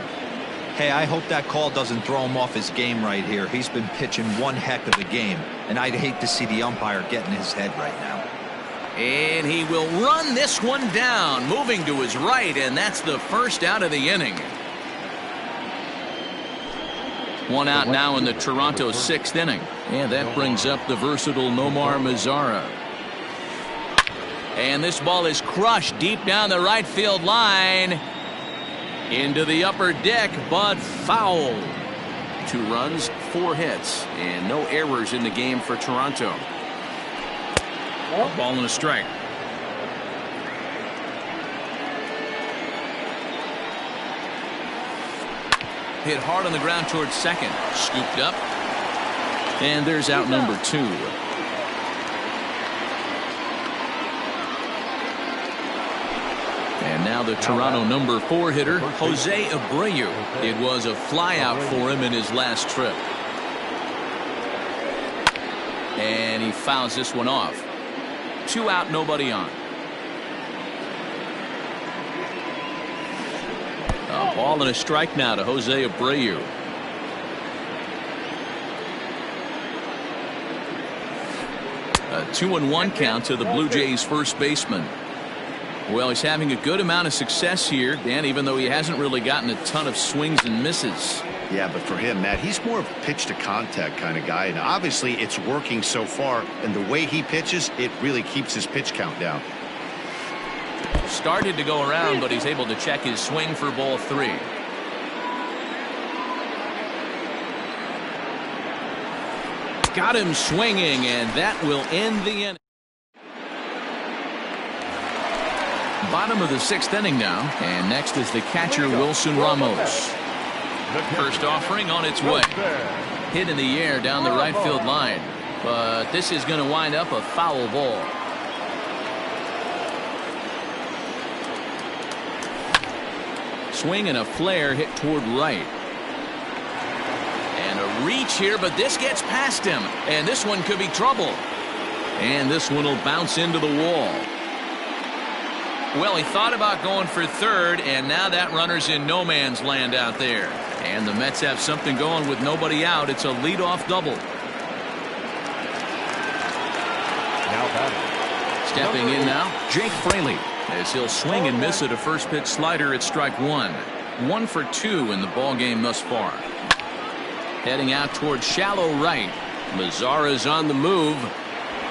Hey, I hope that call doesn't throw him off his game right here. He's been pitching one heck of a game, and I'd hate to see the umpire get in his head right now. And he will run this one down, moving to his right, and that's the first out of the inning. One out now in the Toronto 6th inning, and that brings up the versatile Nomar Mazara. And this ball is crushed deep down the right field line into the upper deck, but foul. 2 runs, 4 hits, and no errors in the game for Toronto. A ball and a strike. hit hard on the ground towards second. Scooped up. And there's out number 2. And now the Toronto number 4 hitter, Jose Abreu. It was a flyout for him in his last trip. And he fouls this one off. 2 out, nobody on. A ball and a strike now to Jose Abreu. A 2-1 count to the Blue Jays first baseman. Well, he's having a good amount of success here, Dan, even though he hasn't really gotten a ton of swings and misses. Yeah, but for him, Matt, he's more of a pitch to contact kind of guy, and obviously it's working so far, and the way he pitches, it really keeps his pitch count down. Started to go around, but he's able to check his swing for ball 3. Got him swinging, and that will end the inning. Bottom of the 6th inning now, and next is the catcher Wilson Ramos. First offering on its way. Hit in the air down the right field line, but this is going to wind up a foul ball. Swing and a flare hit toward right. And a reach here, but this gets past him, and this one could be trouble. And this one will bounce into the wall. Well, he thought about going for third, and now that runner's in no man's land out there. And the Mets have something going with nobody out. It's a leadoff double. Now batting. Stepping in now, Jake Fraley, as he'll swing and miss at a first pitch slider at strike 1. 1 for 2 in the ball game thus far. Heading out towards shallow right. Mazara's on the move.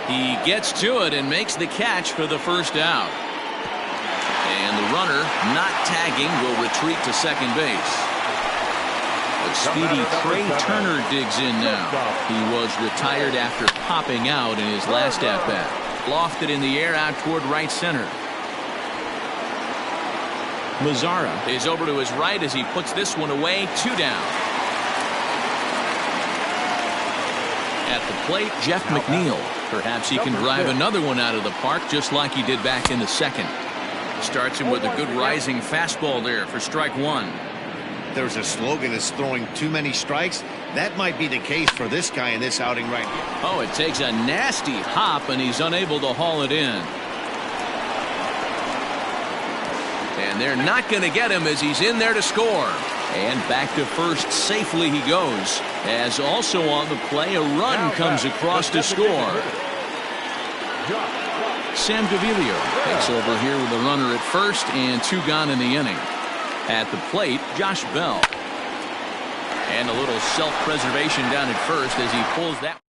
He gets to it and makes the catch for the first out. And the runner, not tagging, will retreat to second base. The speedy Trey Turner digs in now. He was retired after popping out in his last at-bat. Lofted in the air out toward right center. Mazara is over to his right as he puts this one away. 2 down. At the plate, Jeff McNeil. Perhaps he can drive another one out of the park just like he did back in the second. Starts him with a good rising fastball there for strike 1. There's a slogan that's throwing too many strikes. That might be the case for this guy in this outing right here. Oh, it takes a nasty hop, and he's unable to haul it in. And they're not going to get him as he's in there to score. And back to first safely he goes. As also on the play, a run comes across to score. Sam Gaviglio takes over here with a runner at first and 2 gone in the inning. At the plate, Josh Bell. And a little self-preservation down at first as he pulls that.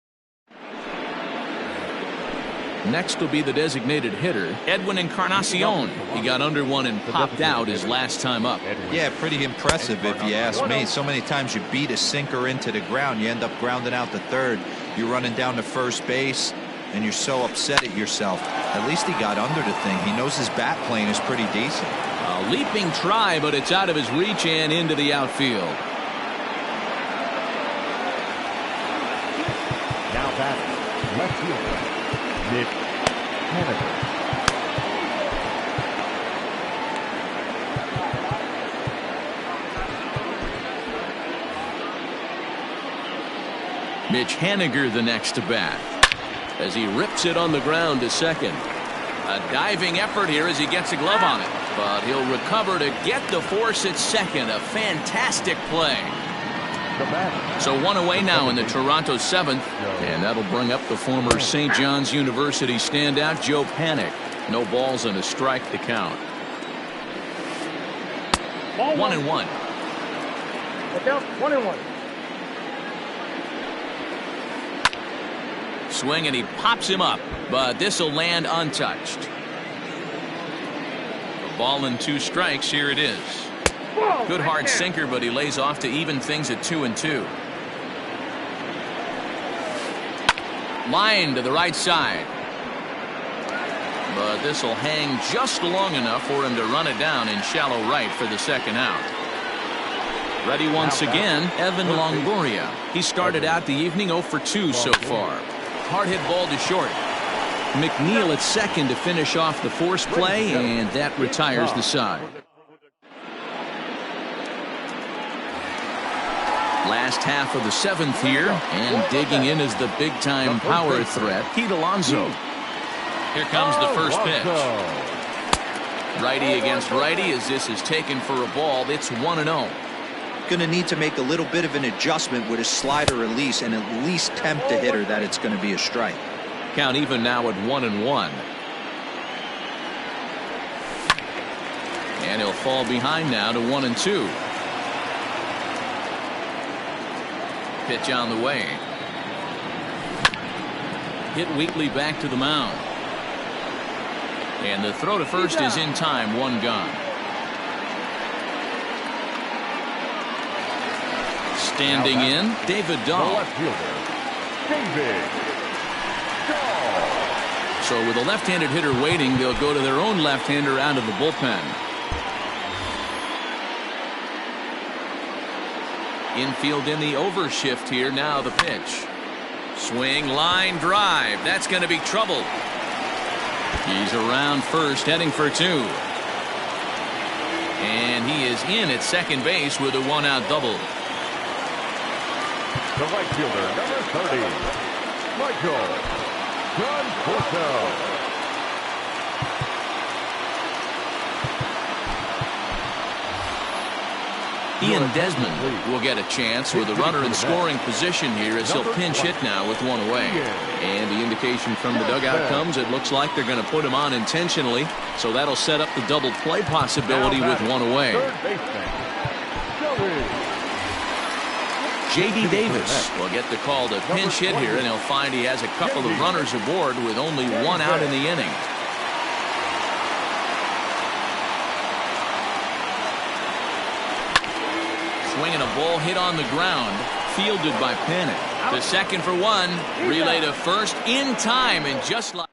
Next will be the designated hitter, Edwin Encarnacion. He got under one and popped out his last time up. Yeah, pretty impressive if you ask me. So many times you beat a sinker into the ground, you end up grounding out to third. You're running down to first base, and you're so upset at yourself. At least he got under the thing. He knows his bat plane is pretty decent. A leaping try, but it's out of his reach and into the outfield. Now batting, left fielder, Mitch Haniger. Mitch Haniger the next to bat as he rips it on the ground to second. A diving effort here as he gets a glove on it, but he'll recover to get the force at second. A fantastic play. So 1 away now in the Toronto 7th, and that'll bring up the former St. John's University standout Joe Panik. No balls and a strike to count. 1-1. Look out, 1-1. Swing and he pops him up, but this will land untouched. A ball and 2 strikes. Here it is. Good hard sinker, but he lays off to even things at 2-2. Line to the right side, but this will hang just long enough for him to run it down in shallow right for the second out. Ready once again, Evan Longoria. He started out the evening 0 for 2 so far. Hard hit ball to short. McNeil at second to finish off the force play, and that retires the side. Last half of the seventh here, and digging in is the big-time power threat, Pete Alonso. Here comes the first pitch. Righty against righty as this is taken for a ball. It's 1-0. Going to need to make a little bit of an adjustment with his slider release and at least tempt the hitter that it's going to be a strike. Count even now at 1-1. And he'll fall behind now to 1-2. Pitch on the way. Hit weakly back to the mound. And the throw to first is in time, 1 gone. Standing in, David Dahl. So with a left-handed hitter waiting, they'll go to their own left-hander out of the bullpen. Infield in the overshift here. Now the pitch. Swing, line, drive. That's going to be trouble. He's around first, heading for 2. And he is in at second base with a 1-out double. The right fielder, number 30, Michael Conforto. Ian Desmond will get a chance with a runner in scoring position here as he'll pinch hit now with 1 away. And the indication from the dugout comes it looks like they're going to put him on intentionally. So that'll set up the double play possibility with 1 away. J.D. Davis will get the call to pinch hit here, and he'll find he has a couple of runners aboard with only 1 out in the inning. Swinging a ball hit on the ground, fielded by Panik. To second for 1, relay to first in time, and just like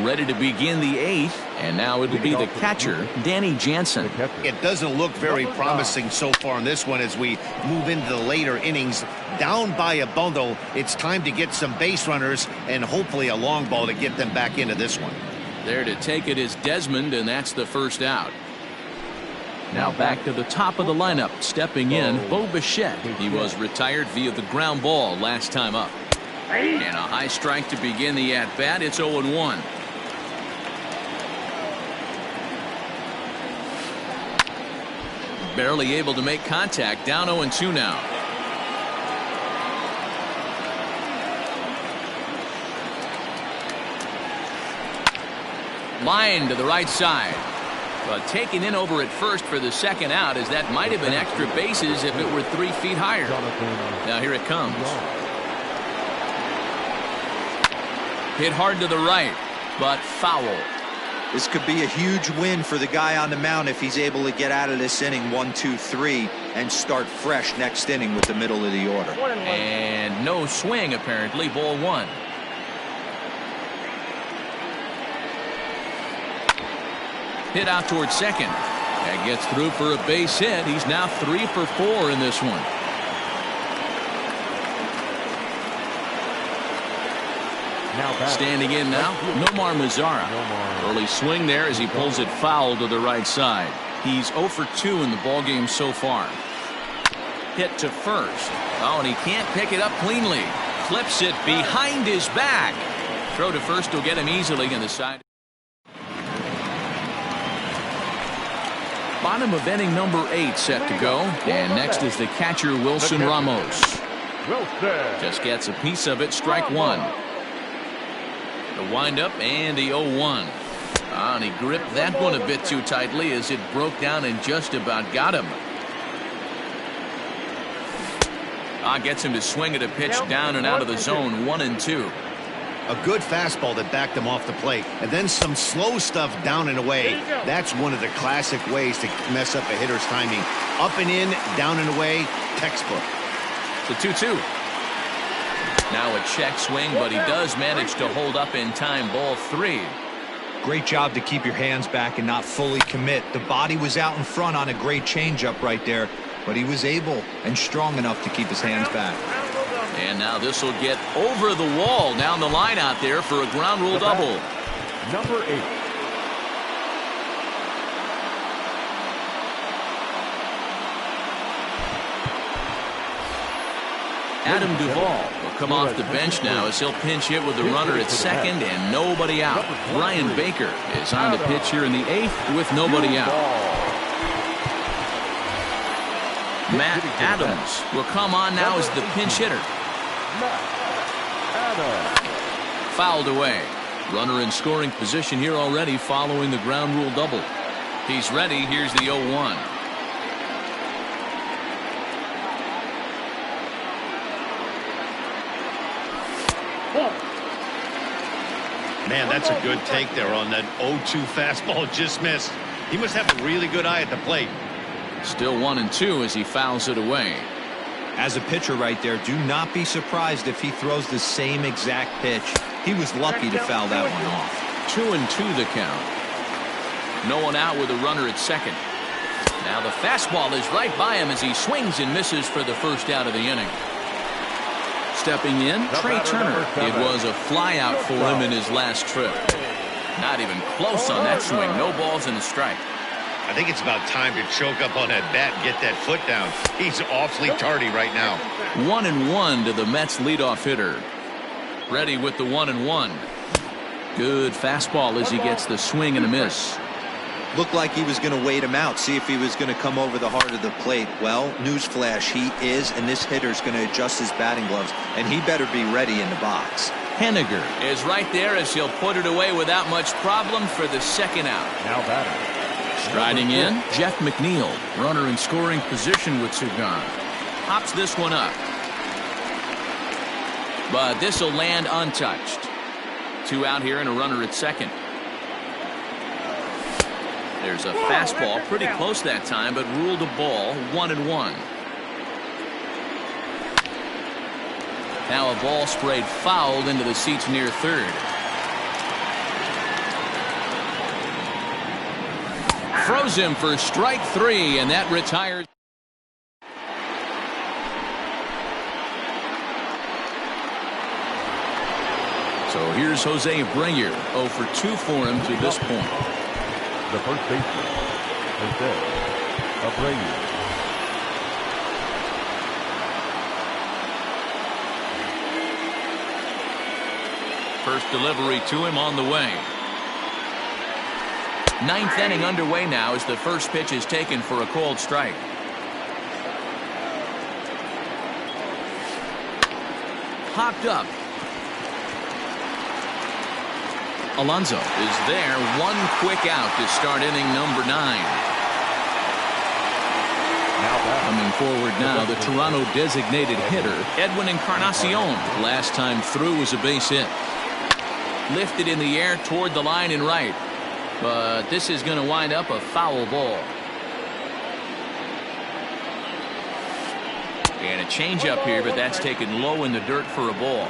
ready to begin the 8th, and now it'll be the catcher, Danny Jansen. It doesn't look very promising so far in this one as we move into the later innings. Down by a bundle, it's time to get some base runners and hopefully a long ball to get them back into this one. There to take it is Desmond, and that's the first out. Now back to the top of the lineup, stepping in, Bo Bichette. He was retired via the ground ball last time up. And a high strike to begin the at-bat. It's 0-1. Barely able to make contact, down 0-2 now. Line to the right side. But taken in over at first for the second out, as that might have been extra bases if it were 3 feet higher. Now here it comes. Hit hard to the right, but foul. This could be a huge win for the guy on the mound if he's able to get out of this inning 1, 2, 3 and start fresh next inning with the middle of the order. And no swing apparently, ball 1. Hit out towards second. That gets through for a base hit. He's now 3 for 4 in this one. Standing in now, Nomar Mazara. Early swing there as he pulls it foul to the right side. He's 0 for 2 in the ballgame so far. Hit to first. Oh, and he can't pick it up cleanly. Clips it behind his back. Throw to first will get him easily in the side. Bottom of inning number 8 set to go. And next is the catcher, Wilson Ramos. Just gets a piece of it, strike 1. The windup and the 0-1. And he gripped that one a bit too tightly as it broke down and just about got him. Gets him to swing at a pitch down and out of the zone, 1-2. A good fastball that backed him off the plate, and then some slow stuff down and away. That's one of the classic ways to mess up a hitter's timing. Up and in, down and away, textbook. The 2-2. Now a check swing, but he does manage to hold up in time, ball 3. Great job to keep your hands back and not fully commit. The body was out in front on a great changeup right there, but he was able and strong enough to keep his hands back. And now this will get over the wall down the line out there for a ground rule double. Number 8. Adam Duvall will come off the bench now as he'll pinch hit with the runner at second and nobody out. Brian Baker is on the pitch here in the 8th with nobody out. Matt Adams will come on now as the pinch hitter. Fouled away. Runner in scoring position here already following the ground rule double. He's ready. Here's the 0-1. Man, that's a good take there on that 0-2 fastball. Just missed. He must have a really good eye at the plate. Still 1-2 as he fouls it away. As a pitcher right there, do not be surprised if he throws the same exact pitch. He was lucky to foul that one off. 2-2 the count. No one out with a runner at second. Now the fastball is right by him as he swings and misses for the first out of the inning. Stepping in, Trey Turner. It was a flyout for him in his last trip. Not even close on that swing. No balls and a strike. I think it's about time to choke up on that bat and get that foot down. He's awfully tardy right now. 1-1 to the Mets leadoff hitter. Ready with the 1-1. Good fastball as he gets the swing and a miss. Looked like he was going to wait him out, see if he was going to come over the heart of the plate. Well, newsflash, he is, and this hitter's going to adjust his batting gloves, and he better be ready in the box. Henniger is right there as he'll put it away without much problem for the second out. Now batting. Striding in, Jeff McNeil, runner in scoring position with two gone. Pops this one up. But this will land untouched. Two out here and a runner at second. There's a fastball pretty close that time, but ruled a ball. 1-1. Now a ball sprayed fouled into the seats near third. Throws him for strike 3, and that retires. So here's Jose Abreu, 0 for 2 for him to this point. The first baseman, Jose Abreu. First delivery to him on the way. Ninth inning underway now as the first pitch is taken for a called strike. Popped up. Alonso is there. One quick out to start inning number 9. Coming forward now, the Toronto designated hitter, Edwin Encarnacion. Last time through was a base hit. Lifted in the air toward the line and right. But this is going to wind up a foul ball. And a changeup here, but that's taken low in the dirt for a ball.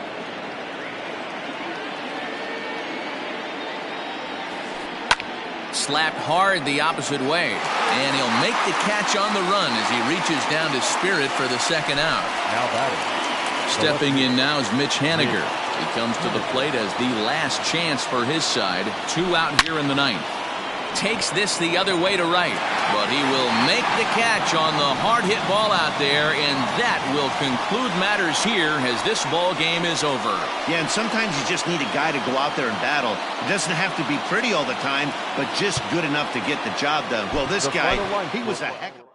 Slapped hard the opposite way. And he'll make the catch on the run as he reaches down to Spirit for the second out. Now batting. Stepping in now is Mitch Haniger. He comes to the plate as the last chance for his side. 2 out here in the 9th. Takes this the other way to right. But he will make the catch on the hard hit ball out there, and that will conclude matters here as this ball game is over. Yeah, and sometimes you just need a guy to go out there and battle. It doesn't have to be pretty all the time, but just good enough to get the job done. Well, this guy, he was a heck of a